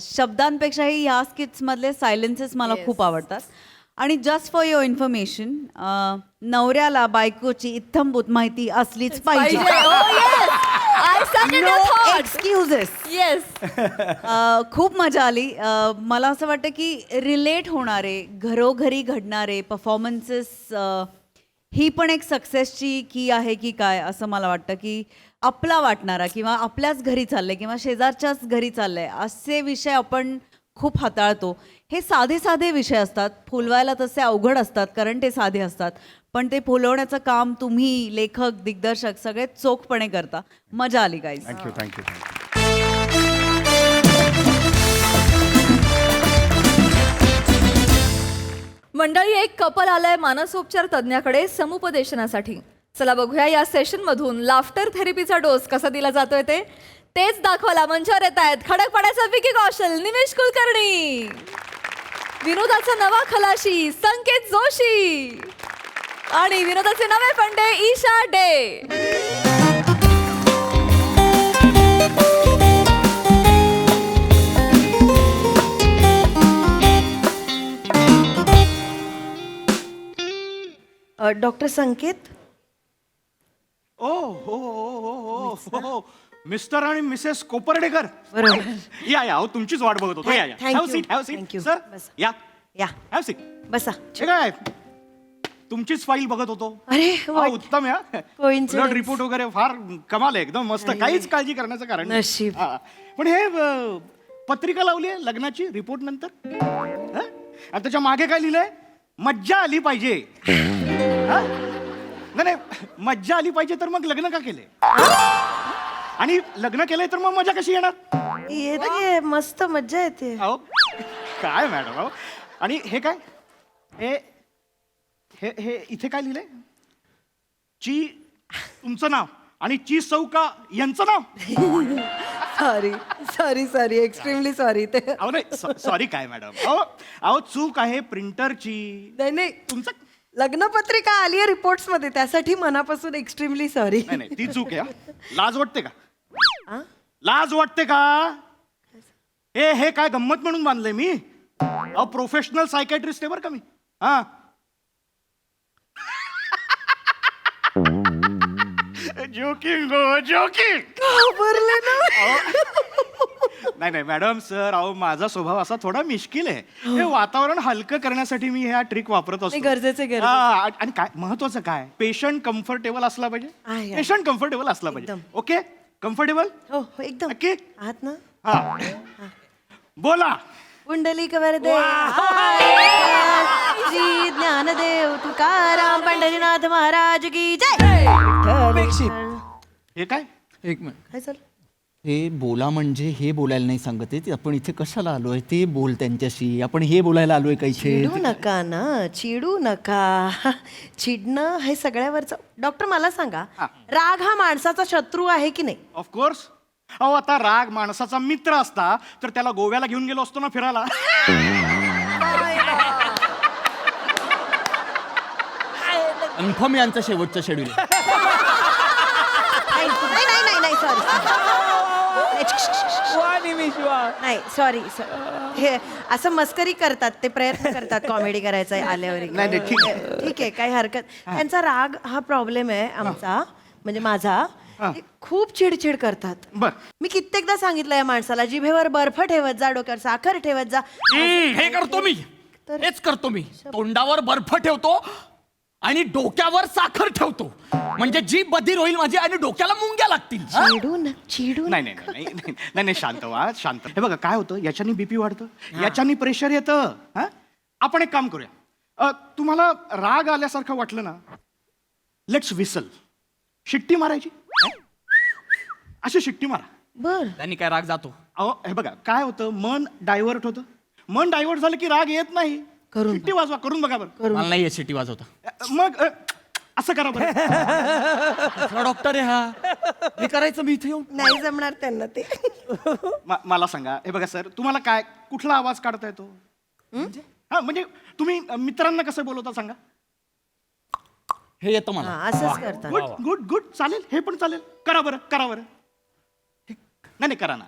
शब्दांपेक्षाही ह्या स्किट्समधले सायलेन्सेस मला खूप आवडतात आणि जस्ट फॉर युअर इन्फॉर्मेशन नवऱ्याला बायकोची इत्थंभूत माहिती असलीच पाहिजे पाहिजे. Oh, yes. I Second your thought. Excuses Yes. खूप मजा आली. मला असं वाटतं की रिलेट होणारे घरोघरी घडणारे परफॉर्मन्सेस ही पण एक सक्सेसची की आहे की काय असं मला वाटतं की आपला वाटणारा किंवा आपल्याच घरी चाललंय किंवा शेजारच्याच घरी चाललंय असे विषय आपण खूप हाताळतो. हे साधे साधे विषय असतात, फुलवायला तसे अवघड असतात कारण ते साधे असतात, पण ते फुलवण्याचं काम तुम्ही लेखक दिग्दर्शक सगळे चोखपणे करता. मजा आली गाईज. Thank you thank you thank you. मंडळी, एक कपल आलंय मानसोपचार तज्ञाकडे समुपदेशनासाठी. चला बघूया या सेशन मधून लाफ्टर थेरपीचा डोस कसा दिला जातोय ते. तेच दाखवायला मंचावर येत आहेत खडकपाड्याचा विकी कौशल, निमेश कुलकर्णी, विनोदाचा नवा खलाशी संकेत जोशी आणि विनोदाचे नवे फंडे ईशा डे. डॉक्टर संकेत, ओ हो हो हो हो मिस्टर आणि मिसेस कोपर्डेकर. बरोबर. या या, तुमचीच वाट बघत होतो. या या, Thank have you. Seat, have Thank seat you. Sir. बस. या या हॅव सीट. बसा. हे काय तुमचीच फाईल बघत होतो. अरे हा, उत्तम या. Coincidence. उलट रिपोर्ट वगैरे फार कमाल आहे, एकदम मस्त. काहीच काळजी करण्याचं कारण नाही. नशीब. हा. पण हे पत्रिका लावली आहे लग्नाची रिपोर्ट नंतर. हा? आणि त्याच्या मागे काय लिहिलंय? मज्जा आली पाहिजे. हा? नाही नाही, मज्जा आली पाहिजे तर मग लग्न का केले? आणि लग्न केलंय तर मग मजा कशी येणार? येते मस्त मज्जा येते. अहो काय मॅडम, अहो. आणि हे काय, हे हे हे इथे काय लिहिलंय? ची तुमचं नाव आणि ची चौका यांचं नाव. Sorry sorry sorry, extremely sorry. ते अहो नाही, सॉरी काय मॅडम, अहो अहो चूक आहे प्रिंटरची. नाही नाही, तुमचं लग्नपत्रिका आली आहे रिपोर्ट्स मध्ये, त्यासाठी मनापासून एक्स्ट्रीमली सॉरी. नाही नाही, ती चूक आहे. हा. लाज वाटते का? लाज वाटते का? हे काय गंमत म्हणून बांधलंय मी? अहो प्रोफेशनल सायकॅट्रिस्ट आहे बरं का मी. हा जोकिंग गो जोकिंग. घाबरले ना. नाही नाही मॅडम सर, अहो माझा स्वभाव असा थोडा मिश्किल आहे. हे वातावरण हलकं करण्यासाठी मी ह्या ट्रिक वापरत नाही, असतो. गरजेचं आहे, गरजेचं. हा, आणि काय महत्वाचं काय, पेशंट कम्फर्टेबल असला आहे, पाहिजे. आहे. पेशंट कम्फर्टेबल असला पाहिजे. एकदम. Okay, comfortable. हो हो, एकदम नक्की. आहात ना. हा बोला. पुंडलिक वरदे श्री ज्ञानदेव तुकाराम पंढरीनाथ महाराज की जय. हे काय? एक मिनिट. काय चालू? हे बोला म्हणजे हे बोलायला नाही सांगत आहे. आपण इथे कशाला आलोय ते बोल त्यांच्याशी. आपण हे बोलायला आलोय का इथे? चिडू नका ना, चिडू नका. चिडणं हे सगळ्यावरचं. डॉक्टर मला सांगा, राग हा माणसाचा शत्रू आहे की नाही? ऑफकोर्स. अहो आता राग माणसाचा मित्र असता तर त्याला गोव्याला घेऊन गेलो असतो ना फिरायला. कन्फर्म यांचा शेवटचा शेड्यूल. नाही नाही नाही नाही, सॉरी वा निमिष वा. नाही, सॉरी. हे असं मस्करी करतात, ते प्रयत्न करतात कॉमेडी करायचा आल्यावर. नाही, नाही, ठीक आहे. ठीक आहे, काही हरकत. त्यांचा राग हा प्रॉब्लेम आहे आमचा, म्हणजे माझा. ते खूप चिडचिड करतात. बर. मी कित्येकदा सांगितलं या माणसाला, जिभेवर बर्फ ठेवत जा, डोक्यावर साखर ठेवत जा. हे करतो मी, हेच करतो मी. तोंडावर बर्फ ठेवतो आणि डोक्यावर साखर ठेवतो, म्हणजे जीभ बधीर होईल माझी आणि डोक्याला मुंग्या लागतील. चिडू नाही नाही नाही नाही नाही नाही, शांत व्हा, शांत. हे बघा काय होतं, याच्यानी बीपी वाढतं, याच्यानी प्रेशर येतं. हा, आपण एक काम करूया. तुम्हाला राग आल्यासारखं वाटलं ना, लेट्स विसल. शिट्टी मारायची, अशी शिट्टी मारा. बर. त्यांनी काय राग जातो? अहो हे बघा काय होतं, मन डायव्हर्ट होतं. मन डायव्हर्ट झालं की राग येत नाही. शिट्टी वाजवा, करून बघा बरं. मला नाही सिटी वाजवता. मग असं करा बरं. डॉक्टर आहे हा, हे करायचं मी इथे येऊन? नाही जमणार त्यांना ते. मला सांगा, हे बघा सर, तुम्हाला काय कुठला आवाज काढता येतो? हा म्हणजे तुम्ही मित्रांना कसं बोलवता सांगा. हे येतं मला. हा, असंच करतात. गुड गुड गुड, चालेल, हे पण चालेल. करा बरं, करा बरं. नाही नाही, करा ना.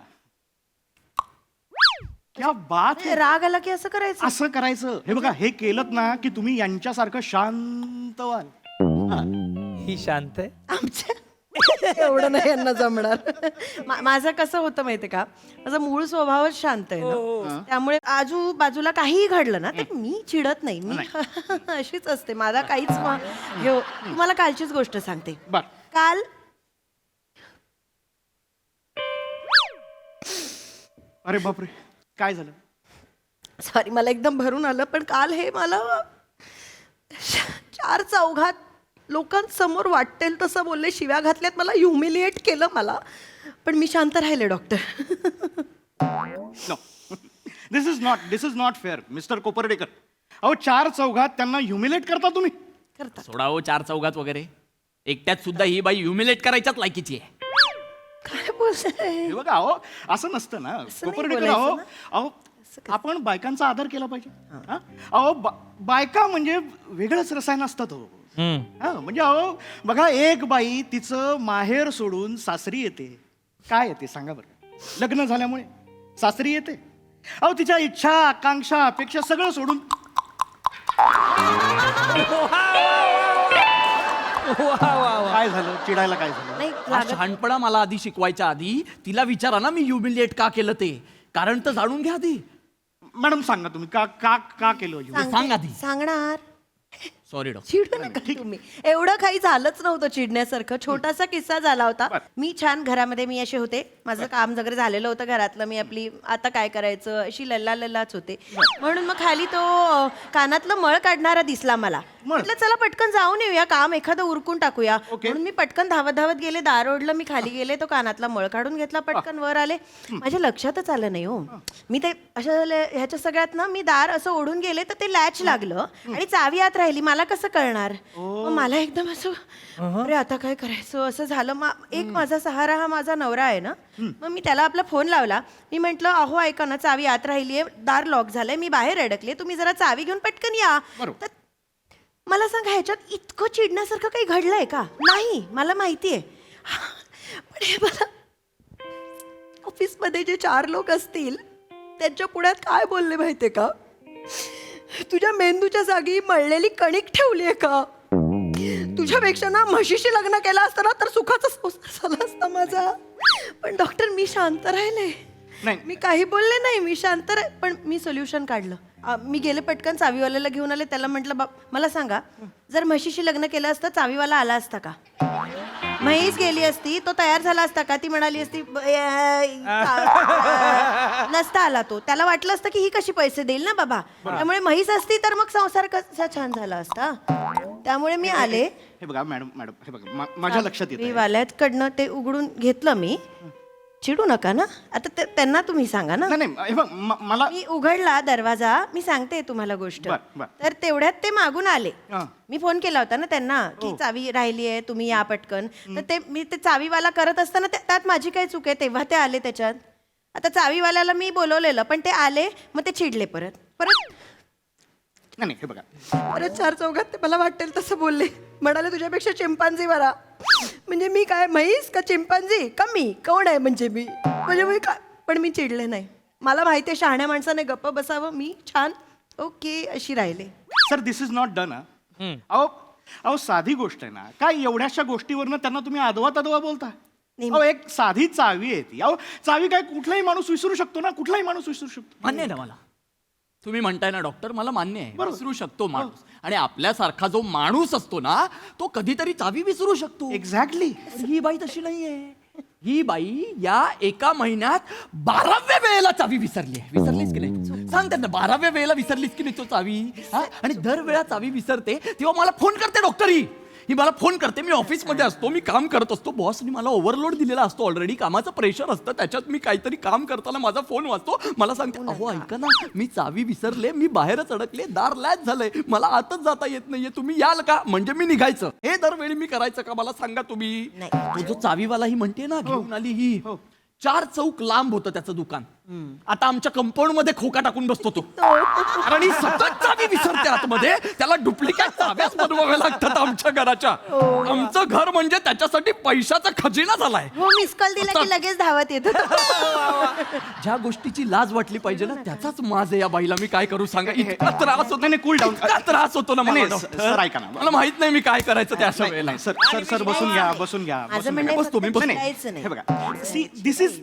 क्या बात है. राग आला की असं करायचं. असं करायचं. हे बघा, हे केलं ना की तुम्ही यांच्यासारखं शांत व्हाल. ही शांत आहे. आमच्या एवढं नाही यांना जमणार. माझं कसं होतं माहितीये का, माझा मूळ स्वभावच शांत आहे ना, त्यामुळे आजूबाजूला काहीही घडलं ना ते मी चिडत नाही, मी अशीच असते. मला काहीच तुम्हाला कालचीच गोष्ट सांगते. बर. काल अरे बापरे, काय झालं? सॉरी, मला एकदम भरून आलं, पण काल हे मला 4 चौघात लोकांसमोर वाटेल तसं बोलले, शिव्या घातल्यात, मला ह्युमिलिएट केलं मला. पण मी शांत राहिले doctor. No, this is not fair mister Kopardekar. अहो 4 चौघात त्यांना ह्युमिलेट करता तुम्ही? करता सोडा हो 4 चौघात वगैरे, एकट्यात सुद्धा ही बाई ह्युमिलेट करायच्याच लायकीची आहे. काय बोलताय? हे बघा, अहो असं नसतं ना असं नाही कोपर्डेकर. बोलायचं अहो ना. अहो आपण बायकांचा आदर केला पाहिजे. हा? अहो बायका म्हणजे वेगळंच रसायन असतात हो. हा, म्हणजे अहो बघा, एक बाई तिचं माहेर सोडून सासरी येते. काय येते सांगा बरं? लग्न झाल्यामुळे सासरी येते. अहो तिच्या इच्छा, आकांक्षा, अपेक्षा सगळं सोडून काय झालं? चिडायला काय झालं? नाही हा लागत. शहाणपणा मला आधी शिकवायच्या आधी तिला विचारा ना, मी ह्युमिलेट का केलं ते, कारण तर जाणून घ्या आधी. मॅडम सांगा तुम्ही का का का केलं? सांग आधी. सांगणार. Sorry doctor. चिडू नका तुम्ही. एवढं काही झालंच नव्हतं चिडण्यासारखं. छोटासा किस्सा झाला होता. मी छान घरामध्ये मी असे होते, माझं काम वगैरे झालेलं होतं घरातलं, मी आपली आता काय करायचं अशी लल्लाच होते. म्हणून मग खाली तो कानातलं मळ काढणारा दिसला मला. म्हटलं चला पटकन जाऊन येऊया, काम एखादं उरकून टाकूया. म्हणून मी पटकन धावत गेले, दार ओढलं, मी खाली गेले, तो कानातला मळ काढून घेतला, पटकन वर आले. माझ्या लक्षातच आलं नाही हो, मी ते अशा ह्याच्या सगळ्यात ना मी दार असं ओढून गेले तर ते लॅच लागलं आणि चावी आत राहिली. मला कसं कळणार? मग मला एकदम असं, अरे आता काय करायचं असं झालं. एक माझा सहारा हा माझा नवरा आहे ना, मग मी त्याला आपला फोन लावला. मी म्हटलं अहो ऐका ना, चावी आत राहिली आहे, दार लॉक झालंय, मी बाहेर अडकले, तुम्ही जरा चावी घेऊन पटकन या. तर मला सांगा, ह्याच्यात इतकं चिडण्यासारखं काही घडलंय का? नाही, मला माहिती आहे. पण हे मला ऑफिसमध्ये जे 4 लोक असतील त्यांच्या पुढ्यात काय बोलले माहितीये का? तुझ्या मेंदूच्या जागी मळलेली कणिक ठेवली आहे का? तुझ्यापेक्षा ना म्हशीशी लग्न केलं असतं ना तर सुखाचा संसार झाला असता माझा. पण डॉक्टर मी शांत राहिले, मी काही बोलले नाही, मी शांत पण मी सोल्युशन काढलं. मी गेले पटकन चावीवाल्याला घेऊन आले. त्याला म्हटलं मला सांगा, जर म्हशीशी लग्न केलं असतं चावीवाला आला असता का? म्हैस गेली असती, तो तयार झाला असता का? ती म्हणाली असती नसता आला तो. त्याला वाटलं असतं की ही कशी पैसे देईल ना बाबा, त्यामुळे म्हैस असती तर मग संसार कसा छान झाला असता. त्यामुळे मी आले. हे बघा मॅडम, हे बघा माझ्या लक्षात येतं. वाल्याकडनं ते उघडून घेतलं मी. चिडू नका ना आता, त्यांना तुम्ही सांगा ना. नाही हे बघ मला मी उघडला दरवाजा, मी सांगते तुम्हाला गोष्ट. तर तेवढ्यात ते मागून आले. मी फोन केला होता ना त्यांना की चावी राहिली आहे, तुम्ही या पटकन. तर मी ते चावीवाला करत असताना त्यात माझी काय चूक आहे, तेव्हा ते आले त्याच्यात. आता चावीवाल्याला मी बोलवलेलं पण ते आले, मग ते चिडले परत. नाही हे बघा, परत 4 चौघात ते मला वाटेल तसं बोलले. म्हणाले तुझ्यापेक्षा चिंपांझी बरा. म्हणजे मी काय म्हैस का चिंपांझी का मी कोण आहे म्हणजे मी काय? पण मी चिडले नाही. मला माहिती आहे शहाण्या माणसाने गप्प बसावं. मी छान ओके अशी राहिले. Sir this is not done. अहो साधी गोष्ट आहे ना, काय एवढ्याशा गोष्टीवरनं त्यांना तुम्ही अदवा तदवा बोलता? अहो एक साधी चावी आहे ती. अहो चावी काय कुठलाही माणूस विसरू शकतो ना, कुठलाही माणूस विसरू शकतो. मान्य आहे ना मला, तुम्ही म्हणताय ना डॉक्टर, मला मान्य आहे, विसरू शकतो माणूस. आणि आपल्यासारखा जो माणूस असतो ना, तो कधीतरी चावी विसरू शकतो. एक्झॅक्टली. ही बाई तशी नाहीये. ही बाई या एका महिन्यात 12व्या वेळेला चावी विसरली आहे. विसरलीच की नाही? सांग त्यांना, 12व्या वेळेला विसरलीच की नाही तो चावी? आणि दर वेळा चावी विसरते तेव्हा मला फोन करते डॉक्टर. ही मला फोन करते, मी ऑफिसमध्ये असतो, मी काम करत असतो, बॉसनी मला ओव्हरलोड दिलेला असतो, ऑलरेडी कामाचं प्रेशर असतं, त्याच्यात मी काहीतरी काम करताना माझा फोन वाजतो. मला सांगते अहो ऐका ना, मी चावी विसरले, मी बाहेरच अडकले, दार लॅच झालंय, मला आतच जाता येत नाहीये, तुम्ही याल का? म्हणजे मी निघायचं. हे दरवेळी मी करायचं का? मला सांगा तुम्ही. तो जो चावीवाला ही म्हणते ना घेऊन आली, ही 4 चौक लांब होतं त्याचं दुकान. आता आमच्या कंपाऊंड मध्ये खोका टाकून बसतो तो आणि सतत चावी विसरते आतमध्ये. त्याला डुप्लिकेट चाव्याच बनवाव्या लागतात आमच्या घराच्या. आमचं घर म्हणजे त्याच्यासाठी पैशाचा खजिना झालाय. हो मिस कॉल दिला की लगेच धावत येतो. ज्या गोष्टीची लाज वाटली पाहिजे ना त्याचाच माज आहे या बाईला. मी काय करू सांगा. इतका त्रास होतो. नाही, cool down. इतका त्रास होतो ना मला नाही, डॉक्टर. सर, ऐका ना. मला माहित नाही मी काय करायचं त्या अशा वेळेला. सर सर सर बसून घ्या बसून घ्या माझं बसून म्हणणं घ्या. आहे बसतो मी, फक्त बसतो. चिडायचं नाही. हे बघा see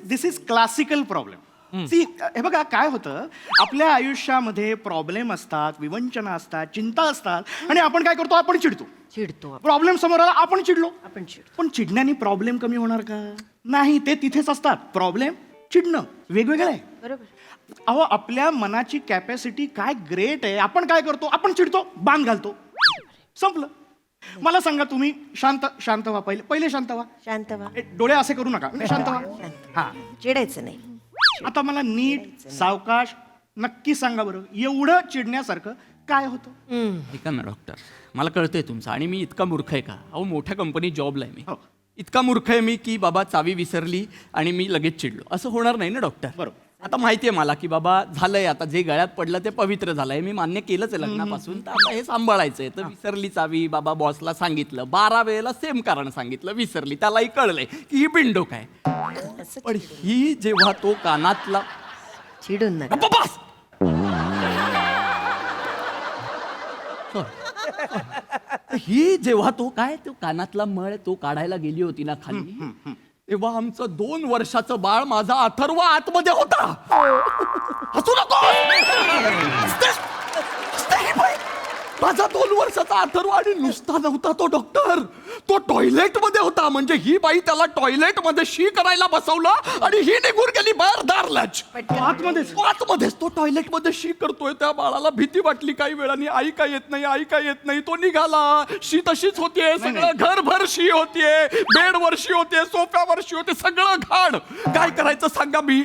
this is classical problem. See हे बघा काय होतं आपल्या आयुष्यामध्ये प्रॉब्लेम असतात, विवंचना असतात, चिंता असतात आणि आपण काय करतो, आपण चिडतो. चिडतो प्रॉब्लेम समोर आला आपण चिडलो. आपण चिडतो. पण चिडण्याने प्रॉब्लेम कमी होणार का? नाही, ते तिथेच असतात. प्रॉब्लेम चिडणं वेगवेगळं आहे. बरोबर. अहो आपल्या मनाची कॅपॅसिटी काय ग्रेट आहे. आपण काय करतो, आपण चिडतो, बाण घालतो, संपलं. मला सांगा तुम्ही शांत शांत व्हा. पहिले शांत व्हा. शांत व्हा. डोळे असे करू नका. शांत व्हा. हा चिडायचं नाही. आता मला नीट सावकाश नक्की सांगा बरं, एवढं चिडण्यासारखं काय होतं? ऐका ना डॉक्टर, मला कळतंय तुमचं आणि मी इतका मूर्ख आहे का? अहो मोठ्या कंपनीत जॉबला आहे मी. हो. इतका मूर्ख आहे मी की बाबा चावी विसरली आणि मी लगेच चिडलो. असं होणार नाही ना डॉक्टर? बरोबर. आता माहिती आहे मला की बाबा झालंय, आता जे गळ्यात पडलं ते पवित्र झालंय. मी मान्य केलंच आहे लग्नापासून. तर आता हे सांभाळायचंय. तर विसरली चावी, बाबा बॉसला सांगितलं, 12 वेळेला सेम कारण सांगितलं, विसरली. त्यालाही कळलंय की ही बिंडोक आहे. पण ही जेव्हा तो कानातला चिडून नका. गप्प बस! ही जेव्हा तो कानातला मळ तो काढायला गेली होती ना खाली, तेव्हा आमचं 2 वर्षाचं बाळ माझा अथर्व आतमध्ये होता. हसू नको. माझा 2 वर्षाचा अथर्व आणि नुसता नव्हता तो डॉक्टर, तो टॉयलेट मध्ये होता. म्हणजे ही बाई त्याला टॉयलेट मध्ये शी करायला बसवलं आणि ही निघून गेली बाहेर दारलाच. आतमध्येच तो टॉयलेट मध्ये शी करतोय. त्या बाळाला भीती वाटली काही वेळाने. आई काय येत नाही, आई काय येत नाही. तो निघाला. शी तशीच होतीये. सगळं घरभर शी होतीये. बेडवर शी होतीये, सोफ्यावर शी होते, सगळं घाण. काय करायचं सांगा मी?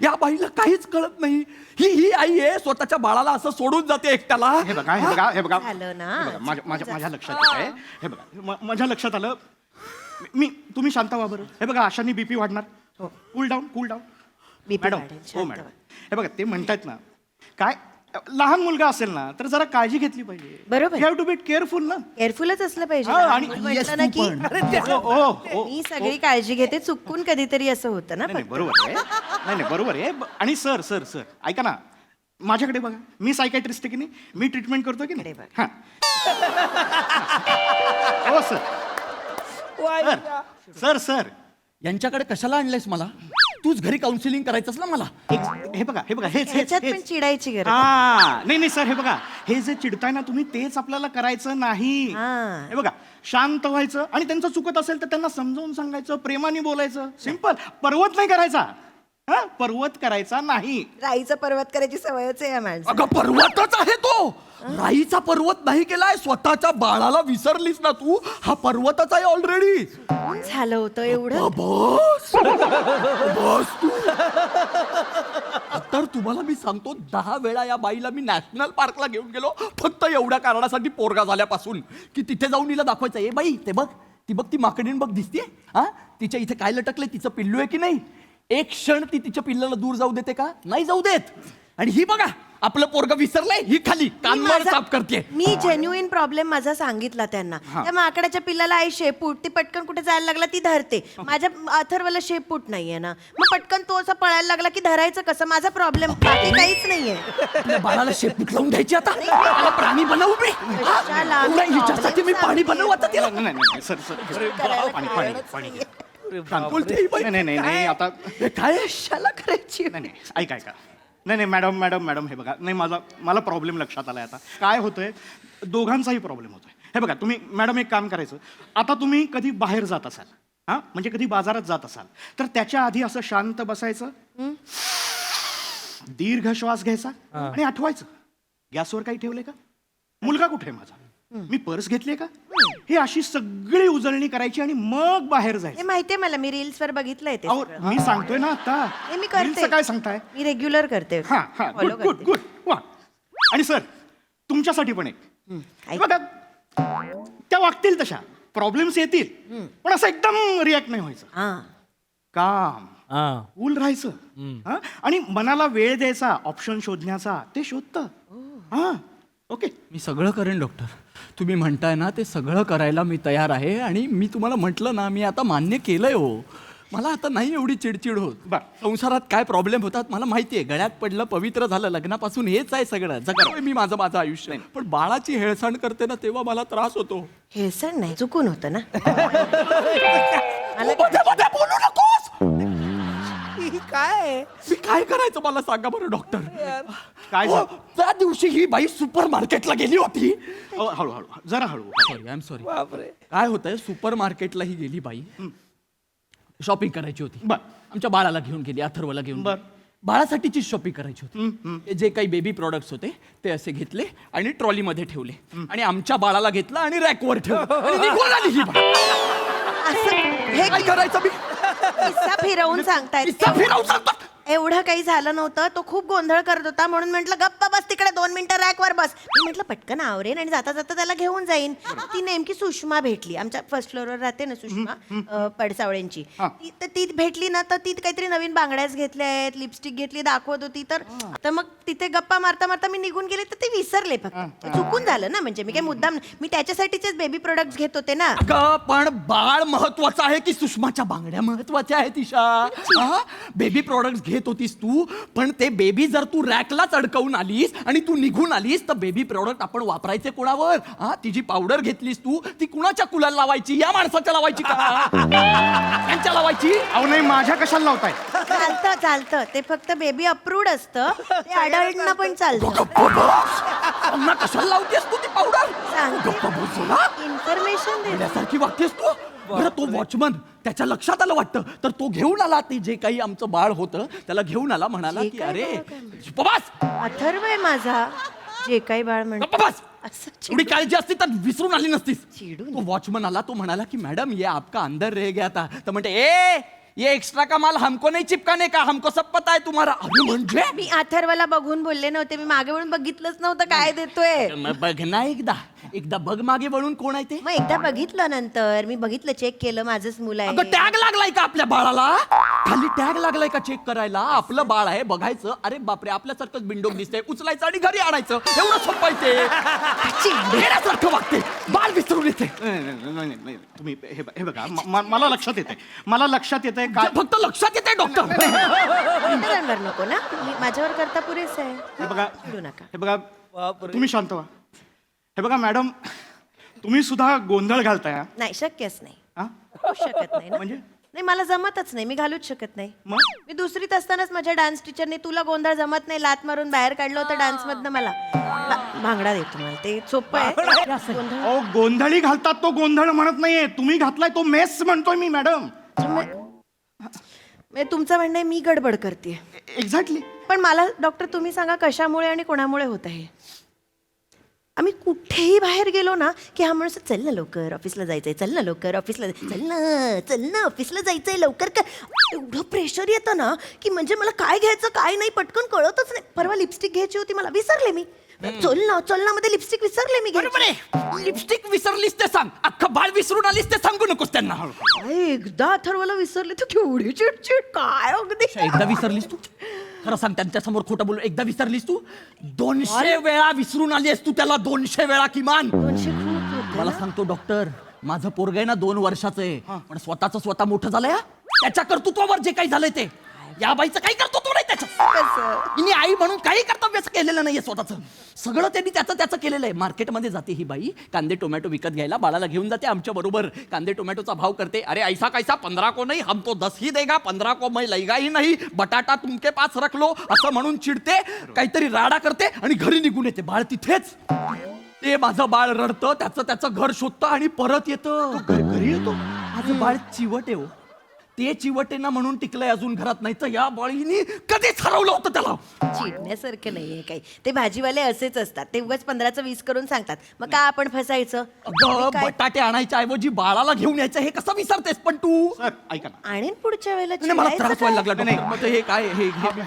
या बाईला काहीच कळत नाही. ही आई आहे, स्वतःच्या बाळाला असं सोडून जाते एकट्याला. हे बघा हे बघा हे बघा झालं ना. हे बघा, माझ्या लक्षात येत आहे. हे बघा माझ्या लक्षात आलं. तुम्ही शांत व्हा बरं. हे बघा अशाने बीपी वाढणार. Cool down cool down. BP madam वाढेल, हो शांत मॅडम. व्हा. हे बघा ते म्हणतात ना, काय लहान मुलगा असेल ना तर जरा काळजी घेतली पाहिजे. बरोबर. You have to be careful ना. केअरफुलच असलं पाहिजे. हा, आणि- मी म्हटलं ना की मी सगळी काळजी घेते. चुकून कधीतरी असं होतं ना. नाही बरोबर आहे. नाही बरोबर आहे. आणि सर सर सर ऐका ना, माझ्याकडे बघा. मी सायकॅट्रिस्ट आहे की नाही, मी ट्रीटमेंट करतो की नाही. हा हो सर सर सर यांच्याकडे कशाला आणलंयस मला? तूच घरी काउन्सिलिंग करायचंस ना मला. हे बघा हेच ह्याच्यात पण चिडायची गरज. नाही सर हे बघा, हे जे चिडताय ना तुम्ही, तेच आपल्याला करायचं नाही. हा. हे बघा शांत व्हायचं आणि त्यांचं चुकत असेल तर त्यांना समजावून सांगायचं, प्रेमाने बोलायचं. सिंपल. पर्वत नाही करायचा. हा पर्वत करायचा नाही. राईचं पर्वत करायची सवयच आहे या माणसाला. अगं पर्वतच आहे तो. राईचा पर्वत नाही केलाय. स्वतःच्या बाळाला विसरलीस ना तू. हा पर्वतच आहे ऑलरेडी. झालं होतं एवढं. बस बस तू. तर तुम्हाला मी सांगतो, 10 वेळा या बाईला मी नॅशनल पार्कला घेऊन गेलो फक्त एवढ्या कारणासाठी, पोरगा झाल्यापासून, की तिथे जाऊन हिला दाखवायचं. ए बाई ते बघ, ती माकडीन बघ दिसतीये. हा तिच्या इथे काय लटकलंय, तिचं पिल्लू आहे की नाही. एक क्षण ती तिच्या पिल्लाला दूर जाऊ देते का? नाही जाऊ देत. आणि ही बघा आपलं पोरग विसरलंय, ही खाली कानमार साफ करते. मी जेन्युइन प्रॉब्लेम माझा सांगितला त्यांना. त्या माकडाच्या पिल्लाला आई शेपूट, ती पटकन कुठे जायला लागला की धरते. माझ्या अथर्वला शेपूट नाहीये ना, मग पटकन तो असं पळायला लागला की धरायचं कसं? माझा प्रॉब्लेम बाकी काहीच नाहीये. आपल्या बाळाला शेपूट लावून द्यायची. आता त्याला प्राणी बनवू मी. कशाला? एवढ्या हिच्यासाठी मी पाणी बनवू आता तिला. नाही सर सर पाणी पाणी पाणी बोलते ही बाई. नाही आता हे काय? कशाला करायची? नाही ऐका नाही मॅडम हे बघा. नाही मला प्रॉब्लेम लक्षात आलाय. आता काय होतंय, दोघांचाही प्रॉब्लेम होतोय. हे बघा तुम्ही मॅडम एक काम करायचं. आता तुम्ही कधी बाहेर जात असाल, हा म्हणजे कधी बाजारात जात असाल, तर त्याच्या आधी असं शांत बसायचं, दीर्घ श्वास घ्यायचा आणि आठवायचं गॅसवर काही ठेवले का, मुलगा कुठे आहे माझा, मी पर्स घेतली का, हे अशी सगळी उजळणी करायची आणि मग बाहेर जायचं. हे माहितीये मला, मी रील्स वर बघितलंय ते. अहो, मी सांगतोय ना आता. हे मी करते. Reels काय सांगताय? मी रेग्युलर करते. हा Follow गुड करते. वा. आणि सर तुमच्यासाठी पण एक. ऐक. बघा त्या वागतील तशा, प्रॉब्लेम्स येतील, पण असं एकदम रिॲक्ट नाही व्हायचं. हा. काम हा. कूल राहायचं हा? आणि मनाला वेळ द्यायचा ऑप्शन शोधण्याचा ते शोधतं हा ओके. मी सगळं करेन डॉक्टर. तुम्ही म्हणताय ना ते सगळं करायला मी तयार आहे. आणि मी तुम्हाला म्हटलं ना, मी आता मान्य केलंय हो. मला आता नाही एवढी चिडचिड होत. बर. संसारात काय प्रॉब्लेम होतात मला माहिती आहे. गळ्यात पडलं, पवित्र झालं, लग्नापासून हेच आहे सगळं. जगतोय मी माझं आयुष्य. पण बाळाची हेळसांड करते ना तेव्हा मला त्रास होतो. हे सण नाही चुकून होतं ना. मध्ये बोलू नकोस. ही काय मी काय करायचं मला सांगा बरं डॉक्टर. काय हो, त्या दिवशी ही बाई सुपर मार्केटला गेली होती. हळूहळू जरा हळू. Sorry I am sorry. बापरे. काय होतंय, सुपर मार्केटला ही गेली बाई. शॉपिंग करायची होती. बर. आमच्या बाळाला घेऊन गेली, अथर्वला घेऊन बर. गेली. बाळासाठीची शॉपिंग करायची होती. ते जे काही बेबी प्रॉडक्ट्स होते ते असे घेतले आणि ट्रॉलीमध्ये ठेवले आणि आमच्या बाळाला घेतलं आणि रॅकवर ठेवलं आणि निघून आली ही बाई. असं हे काय करायचं मी? किस्सा फिरवून सांगतायत. किस्सा फिरवून सांगतो. एवढं काही झालं नव्हतं. तो खूप गोंधळ करत होता म्हणून म्हटलं गप्पा बस तिकडे 2 मिनिटं रॅकवर बस. मी म्हटलं पटकन आवरेन आणि जाता जाता त्याला घेऊन जाईन. ती नेमकी सुषमा भेटली. आमच्या फर्स्ट फ्लोअरवर राहते ना सुषमा पडसावळ्यांची. ती भेटली ना तर ती काहीतरी नवीन बांगड्याच घेतल्या आहेत, लिपस्टिक घेतली, दाखवत होती. तर मग तिथे गप्पा मारता मारता मी निघून गेले तर ते विसरले. फक्त चुकून झालं ना. म्हणजे मी काही मुद्दाम मी त्याच्यासाठीचेच बेबी प्रोडक्ट घेत होते ना. अगं, पण बाळ महत्वाचं आहे की सुषमाच्या बांगड्या महत्वाच्या आहेत ईशा. बेबी प्रॉडक्ट घेत होतीस तू, पण ते बेबी जर तू रॅकलाच अडकवून आलीस आणि तू निघून आलीस तर बेबी प्रॉडक्ट आपण वापरायचे कोणावर? ती जी पावडर घेतलीस तू ती कुणाच्या कुलाला लावायची? या माणसाच्या लावायची का त्यांच्या लावायची? अहो नाही माझ्या कशाला लावताय? चालतं ते फक्त बेबी अप्रूव्ड असतं. ते अडल्टना पण चालतं. त्यांना कशाला लावतेस तू ती पावडर? इन्फॉर्मेशन दे. सारखी वागतेस तू. बरं, तो वॉचमन त्याच्या लक्षात आलं वाटतं तर तो घेऊन आला. ते जे काही आमचं बाळ होतं त्याला घेऊन आला. म्हणाला जे की काही अरे बाळ काय उपवास अथर्व आहे माझा. जे काही बाळ म्हणतो उपवास असं एवढी काळजी असती तर विसरून आली नसतीस. चिडून. तो वॉचमन आला. तो म्हणाला की मॅडम ये आपका अंदर रह गया था. तर म्हणते ये एक्स्ट्रा का माल हमको नहीं चिपकाने का, हमको सब पता है तुम्हारा. अरे म्हणजे मी अथर्वला बघून बोलले नव्हते. मी मागे वळून बघितलंच नव्हतं काय देतोय. बघ ना एकदा बघ मागे वळून कोण आहे ते. मग एकदा बघितलं नंतर मी बघितलं चेक केलं माझंच मुलं आहे. अगं टॅग लागलाय का आपल्या बाळाला? खाली टॅग लागलाय का चेक करायला? आपलं बाळ आहे बघायचं. अरे बापरे, आपल्यासारखंच बिंडोक दिसतंय. उचलायचं आणि घरी आणायचं. एवढं सोपं आहे ते. येण्यासारखं वागते. बाळ विसरून येते. नाही, तुम्ही हे बघा मला लक्षात येते. मला लक्षात येते काय फक्त लक्षात येते डॉक्टर. इतरांवर नको ना. माझ्यावर करता पुरेस आहे. हे बघा चिडू नका. हे बघा तुम्ही शांत व्हा. हे बघा मॅडम तुम्ही सुद्धा गोंधळ घालताय हा? नाही शक्यच नाही. हा? होऊच शकत नाही ना. म्हणजे? नाही मला जमतच नाही. मी घालूच शकत नाही. मग? मी दुसरीत असतानाच माझ्या डान्स टीचरने तुला गोंधळ जमत नाही लात मारून बाहेर काढलं होतं डान्स मधनं मला. भांगडा देतो मला ते सोपं आहे. गोंधळ. अहो गोंधळी घालतात तो गोंधळ म्हणत नाहीये. तुम्ही घातलाय तो मेस म्हणतोय मी मॅडम. म्हणजे तुमचं म्हणणं आहे मी गडबड करते. एक्झॅक्टली. पण मला डॉक्टर तुम्ही सांगा कशामुळे आणि कोणामुळे होत आहे? आम्ही कुठेही बाहेर गेलो ना की हा माणूस चल ना लवकर ऑफिसला जायचंय, चल ना लवकर ऑफिसला चल ना ऑफिसला जायचंय लवकर. का एवढं प्रेशर येतं ना की म्हणजे मला काय घ्यायचं काय नाही पटकन कळतच नाही. परवा लिपस्टिक घ्यायची होती मला, विसरले मी. चल ना मध्ये लिपस्टिक विसरले मी. बरोबर आहे. लिपस्टिक विसरलीस ते सांग. अख्खं बाळ विसरून आलीस ते सांगू नकोस त्यांना. एकदा अथर्वला विसरले तर केवढी चिडचिड काय अगदी. एकदा विसरलीस तू? खरं सांग, त्यांच्या समोर खोटं बोलू. एकदा विसरलीस तू? 200 वेळा विसरून आलीस तू त्याला. 200 वेळा किमान. 200 खूप होते. मला सांगतो डॉक्टर, माझं पोरग आहे ना 2 वर्षाचं आहे, पण स्वतः मोठं झालंय. त्याच्या कर्तृत्वावर जे काही झालंय ते या बाईचं काही कर्तृत्व नाही त्याच्यात. तिने आई म्हणून काही कर्तव्यच केलेलं नाहीये स्वतःचं. सगळं त्यांनी त्याचं केलेलं आहे. मार्केटमध्ये जाते ही बाई कांदे टोमॅटो विकत घ्यायला. बाळाला घेऊन जाते आमच्या बरोबर. कांदे टोमॅटोचा भाव करते. अरे ऐसा कैसा 15 को नहीं, हम तो 10 ही देगा, 15 को मैं लईगा ही नहीं, बटाटा तुमके पास रख लो असं म्हणून चिडते. काहीतरी राडा करते आणि घरी निघून येते. बाळ तिथेच. ते माझं बाळ रडतं, त्याचं घर शोधतं आणि परत येतं. घरी येतो. माझं बाळ चिवट आहे हो. ते चिवटेना म्हणून टिकलंय अजून घरात. नाही तर या बाळीने कधीच हरवलं होतं त्याला. चिडण्यासारखं नाहीये काही. ते भाजीवाले असेच असतात. ते उगाच 15चं 20 करून सांगतात. मग का आपण फसायचं? अगं बटाटे आणायच्या ऐवजी बाळाला घेऊन यायचं हे कसं विसरतेस पण तू? ऐका ना. आणि पुढच्या वेळेला नाही, मला चिडायचं त्रास व्हायला काय? लागला डॉक्टर. मग हे काय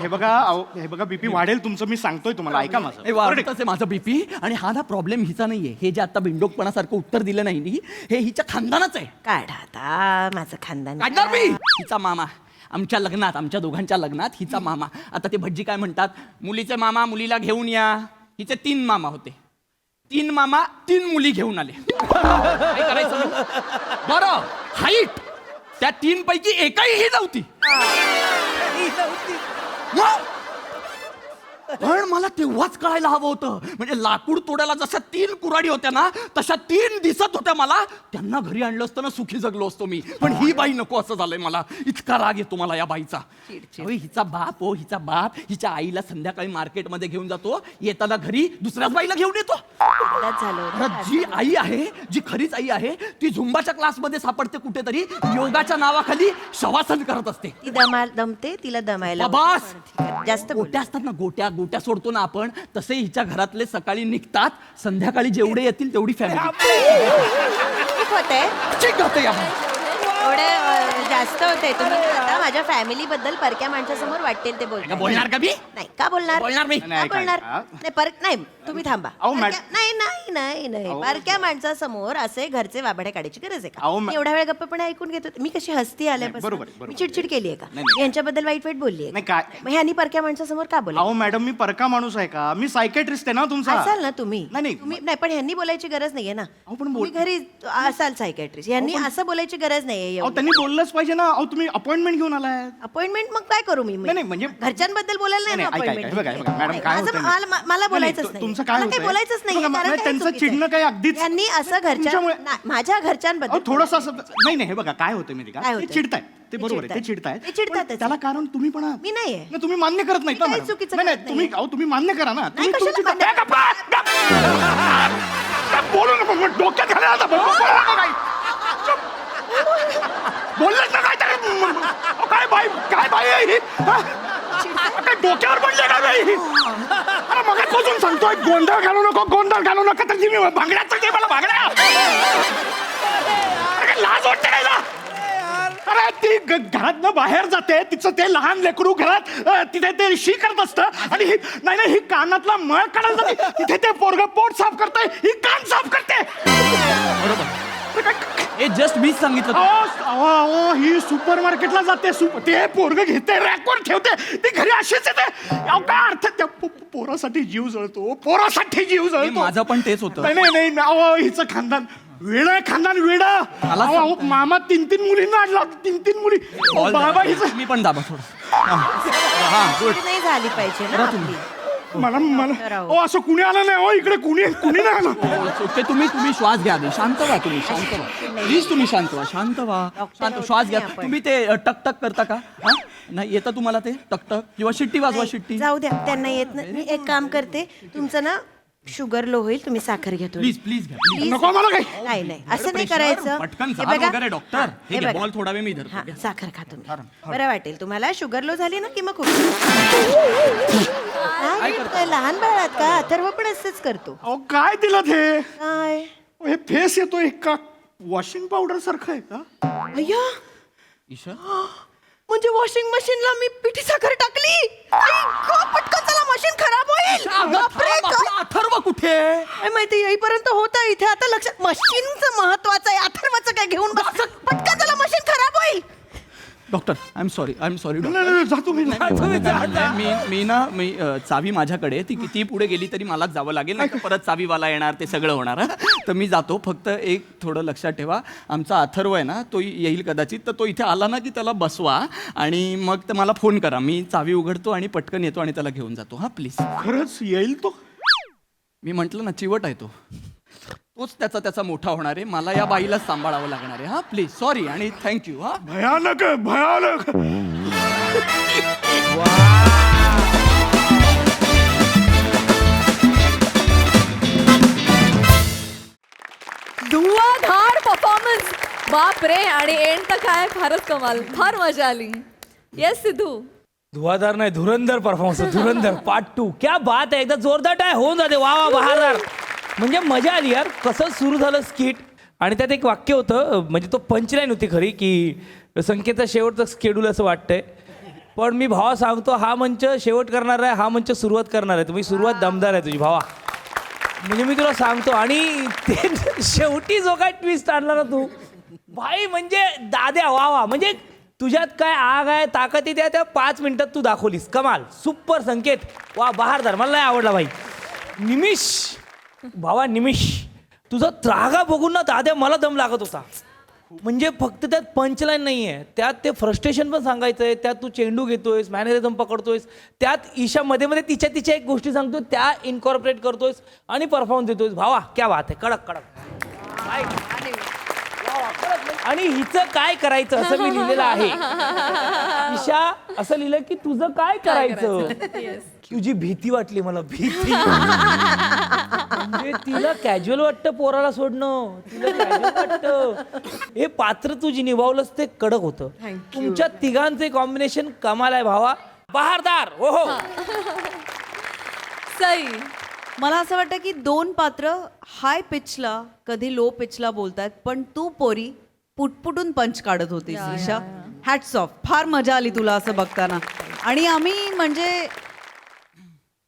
हे बघा बीपी वाढेल तुमचं. मी सांगतोय तुम्हाला ऐका माझं. हे वाढतच आहे माझं बीपी. आणि हा ना प्रॉब्लेम हिचा नाहीये. हे जे आता बिंडोकपणासारखं उत्तर दिलं नाही हे हिच्या खानदानाच आहे. काढा आता माझं खानदान. काढणार मी. हिचा मामा आमच्या लग्नात, आमच्या दोघांच्या लग्नात हिचा मामा, आता ते भटजी काय म्हणतात, मुलीचे मामा मुलीला घेऊन या. हिचे 3 मामा होते. 3 मामा 3 मुली घेऊन आले. काय करायचं मग? बरं, हाईट त्या 3 पैकी एकही ही नव्हती. मग? पण मला तेव्हाच कळायला हवं होतं, म्हणजे लाकूड तोडायला जशा 3 कुऱ्हाडी होत्या ना, तशा 3 दिसत होत्या मला. त्यांना घरी आणलं असतं ना, सुखी जगलो असतो मी. पण ही बाई नको असं झालंय मला. इतका राग येतो मला या बाईचा. अहो, हिचा बाप हो, हिचा बाप हिच्या आईला संध्याकाळी मार्केटमध्ये घेऊन जातो, येताना घरी दुसऱ्याच बाईला घेऊन येतो. अरे, जी आई आहे, जी खरीच आई आहे, ती झुंबाच्या क्लासमध्ये सापडते कुठेतरी, योगाच्या नावाखाली शवासन करत असते. ती दमते, तिला दमायला बाबास! जास्त बोल. गोट्या असतात ना, गोट्या सोडतो ना आपण, तसे हिच्या घरातले सकाळी निघतात, संध्याकाळी जेवढे येतील तेवढी फॅमिली. ठीक होते या बाई. एवढे जास्त होते तुम्ही. आता माझ्या फॅमिली बद्दल परक्या माणसासमोर वाटेल ते बोलताय. बोलणार का मी? नाही का बोलणार? बोलणार मी. का बोलणार? नाही परक नाही, तुम्ही थांबा. अहो, नाही नाही नाही नाही परक्या माणसासमोर असे घरचे वाबडे काढायची गरज आहे का? मी एवढ्या वेळ गप्पपणे ऐकून घेतो. मी कशी हसती आल्यापासून मी चिडचिड केली आहे का? मी यांच्याबद्दल वाईट बोलली आहे? नाही काय मग ह्यांनी परक्या माणसासमोर का बोला? अहो मॅडम, मी परका माणूस आहे का? मी सायकेट्रिस्ट आहे ना तुमचा. असाल ना तुम्ही. नाही, नाही. तुम्ही नाही, पण ह्यांनी बोलायची गरज नाहीये ना. पण तुम्ही घरी असाल सायकॅट्रिस्ट. यांनी असं बोलायची गरज नाहीये. अहो त्यांनी बोललंच पाहिजे ना. अहो तुम्ही अपॉइंटमेंट घेऊन आलाय. अपॉइंटमेंट मग काय करू मी? नाही, म्हणजे घरच्यांबद्दल बोलायला नाही ना नाही, ऐका, अपॉइंटमेंट. ऐका, बघा, मॅडम, काय होतंय मला बोलायचंच नाही. तुमचं काय मला काही होतंय? बोलायचंच नाही. बघा, कारण नाही, काय त्यांचं चुकीचं चिडणं आहे? काही अगदीच यांनी असं तुमच्यामुळे- माझ्या घरच्यांबद्दल थोडंसं असं नाही नाही, हे बघा काय होतं माहिती का, काय ते होतंय? चिडतायत. ते ते बरोबर आहे, ते चिडतायत. चिडतायत. ते चिडतातच. पण त्याला कारण तुम्ही पण आहात. मी नाहीये. नाही, तुम्ही मान्य करत नाही मी काही चुकीचं नाही, करत तुम्ही नाहीये. अहो तुम्ही मान्य करा ना. नाही, तुम्ही कशाला चिडताय. मान्य? ए, गप्पा! बोलू नको, मग डोक्यात घाला आता. बोलू नको काही. बोललेच ना काय तरी. काय बाई आहे ही? हा? काय डोक्यावर पडले का बाई? अरे मग पासून सांगतोय गोंधळ घालू नका तर जी मी भांगड्याचं ते मला भांगड्या. अरे लाज वाटते काय ना? अरे ती घरात बाहेर जाते, तिचं ते लहान लेकरू घरात तिथे ते शी करत असतं आणि नाही ही कानातला मळ काढायला जाते, तिथे ते पोरग पोट साफ करते, ही कान साफ करते. हे जस्ट मीच सांगितलं. अहो ही सुपर मार्केटला जाते, ते पोरग घेते, रॅकवर ठेवते, ती घरी अशीच येते. अहो काय अर्थ? त्या पोरासाठी जीव जळतो, पोरासाठी जीव जळतो. माझं पण तेच होतं. नाही अहो हिचं खानदान वेड आहे, खानदान वेड. मामा 3 मुलींना आणला, 3 मुली. बाबा हिचं मी पण दाबा थोडं. चिड नाही झाली पाहिजे ना आपली. मला असं कुणी आलं नाही. हो इकडे कुणी नाही आलं. ते तुम्ही श्वास घ्या आधी. शांत व्हा तुम्ही, शांत व्हा प्लीज. तुम्ही शांत व्हा, शांत श्वास घ्या. तुम्ही ते टक करता का? हा? नाही येतं तुम्हाला ते टक किंवा शिट्टी वाजवा, शिट्टी? जाऊ द्या, त्यांना येत नाही. मी एक काम करते, तुमचं ना शुगर लो होईल, तुम्ही साखर घ्या थोडी. प्लीज घ्या. Please. नको मला काही. नाही असं नाही करायचं. पटकन हे जाल बघा. वगैरे डॉक्टर. हा, हे हे घ्या, बघा. बॉल थोडा वेळ मी धरतो. हा, साखर खा तुम्ही, बरं वाटेल तुम्हाला. शुगर लो झाली ना की मग खूप काय लहान बाळात का? अथर्व पण असंच करतो. अहो काय दिलं ते? काय हे फेस येतोय का वॉशिंग पावडर सारखं आहे का? अय्या, ईशा, म्हणजे वॉशिंग मशीनला मी पिठी साखर टाकली. आई गं, पटकन चला, मशीन खराब होईल. बापरे, काय? अथर्व कुठे? काय माहिती, येईपर्यंत होतं इथे. आता लक्षात, मशीनचं महत्वाचं आहे, अथर्वचं काय घेऊन बस. पटकन चला, मशीन खराब होईल. डॉक्टर आय एम सॉरी नाही, जातो मी. मी चावी माझ्याकडे, ती किती पुढे गेली तरी मलाच जावं लागेल, नाही परत चावीवाला येणार, ते सगळं होणार. तर मी जातो. फक्त एक थोडं लक्षात ठेवा, आमचा अथर्व आहे ना, तो येईल कदाचित, तर तो इथे आला ना की त्याला बसवा आणि मग मला फोन करा. मी चावी उघडतो आणि पटकन येतो आणि त्याला घेऊन जातो. हा प्लीज. खरंच येईल तो? मी म्हटलं ना, चिवट आहे तो. तोच त्याचा मोठा होणार आहे. मला या बाईलाच सांभाळावं लागणार आहे. हा प्लीज, सॉरी आणि थँक्यू. हा भयानक. धुवाधार परफॉर्मन्स, बाप रे. आणि एंड तर काय, फारच कमाल, फार मजा आली. येस सिद्धू. धुवाधार नाही, धुरंधर परफॉर्मन्स. धुरंधर पार्ट 2. क्या बात आहे, एकदा जोरदार टाय होऊन जाते. वा बहारदार. म्हणजे मजा आली यार. कसं सुरू झालं स्किट, आणि त्यात एक वाक्य होतं, म्हणजे तो पंचलाईन होती खरी, की संकेतचा शेवटचं स्केड्यूल असं वाटतंय, पण मी भावा सांगतो, हा मंच शेवट करणार आहे, हा मंच सुरुवात करणार आहे. तुम्ही सुरुवात दमदार आहे तुझी भावा, म्हणजे मी तुला सांगतो. आणि ते शेवटी जो काय ट्विस्ट आणला ना तू भाई, म्हणजे दाद्या वा म्हणजे तुझ्यात काय आग आहे ताकद आहे त्या 5 मिनिटात तू दाखवलीस. कमाल, सुपर संकेत, वा बहारदार, मला नाही आवडला भाई. निमिष भावा, निमिष तुझा त्रागा बघून ना दाद्या मला दम लागत होता. म्हणजे फक्त त्यात पंचलाईन नाही आहे, त्यात ते फ्रस्ट्रेशन पण सांगायचंय, त्यात तू चेंडू घेतोयस, मॅनरिझम पकडतोयस, त्यात ईशा मध्ये मध्ये तिच्या एक गोष्टी सांगतोय, त्या इन्कॉर्पोरेट करतोयस आणि परफॉर्मन्स देतोयस. भावा क्या बात आहे, कडक कडक. आणि हिचं काय करायचं असं मी लिहिलेलं आहे. ईशा असं लिहिलं की तुझं काय करायचं. तुझी भीती वाटली मला, भीती. म्हणजे तिला कॅज्युअल वाटतं पोराला सोडणं, तिला कॅज्युअल वाटतं. हे पात्र तू जी निभावलंस ते कडक होतं. तुमच्या तिघांचे कॉम्बिनेशन कमाल आहे भावा, बहारदार. हो हो. सई. मला असं वाटतं की 2 पात्र हाय पिचला कधी लो पिचला बोलतात, पण तू पोरी पुटपुटून पंच काढत होतीस ईशा. हॅट्स ऑफ, फार मजा आली तुला असं बघताना. आणि आम्ही म्हणजे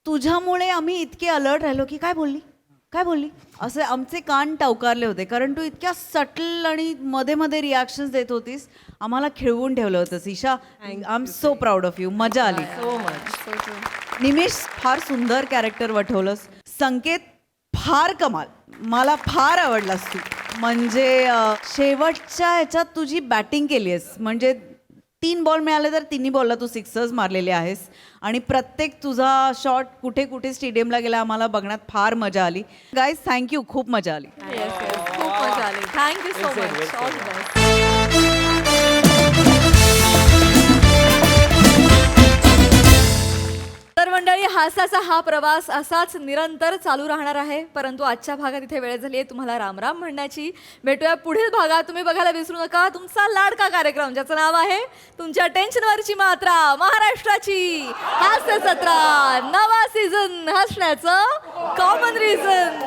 तुझ्यामुळे आम्ही इतके अलर्ट राहिलो की काय बोलली असे आमचे कान टवकारले होते, कारण तू इतक्या सटल आणि मध्ये मध्ये रिॲक्शन्स देत होतीस. आम्हाला खिळवून ठेवलं होतं Isha. I am so proud of you. मजा आली. निमिष फार सुंदर कॅरेक्टर वठवलंस. संकेत फार कमाल, मला फार आवडलास तू. म्हणजे शेवटच्या ह्याच्यात तुझी बॅटिंग केली आहेस. म्हणजे 3 बॉल मिळाले तर 3 बॉलला तू 6 मारलेले आहेस. आणि प्रत्येक तुझा शॉट कुठे कुठे स्टेडियमला गेला आम्हाला बघण्यात फार मजा आली. गाईज थँक्यू, खूप मजा आली. खूप मजा आली. Thank you so much. All the best. तर मंडळी, हास्याचा हा प्रवास असाच निरंतर चालू राहणार आहे, परंतु आजच्या भागात इथे वेळ झाली आहे तुम्हाला रामराम म्हणण्याची. भेटूया पुढील भागात. तुम्ही बघायला विसरू नका तुमचा लाडका कार्यक्रम ज्याचं नाव आहे तुमच्या टेन्शनवरची मात्रा, महाराष्ट्राची हास्य जत्रा, नवा सीझन, हसण्याचं कॉमन रिझन.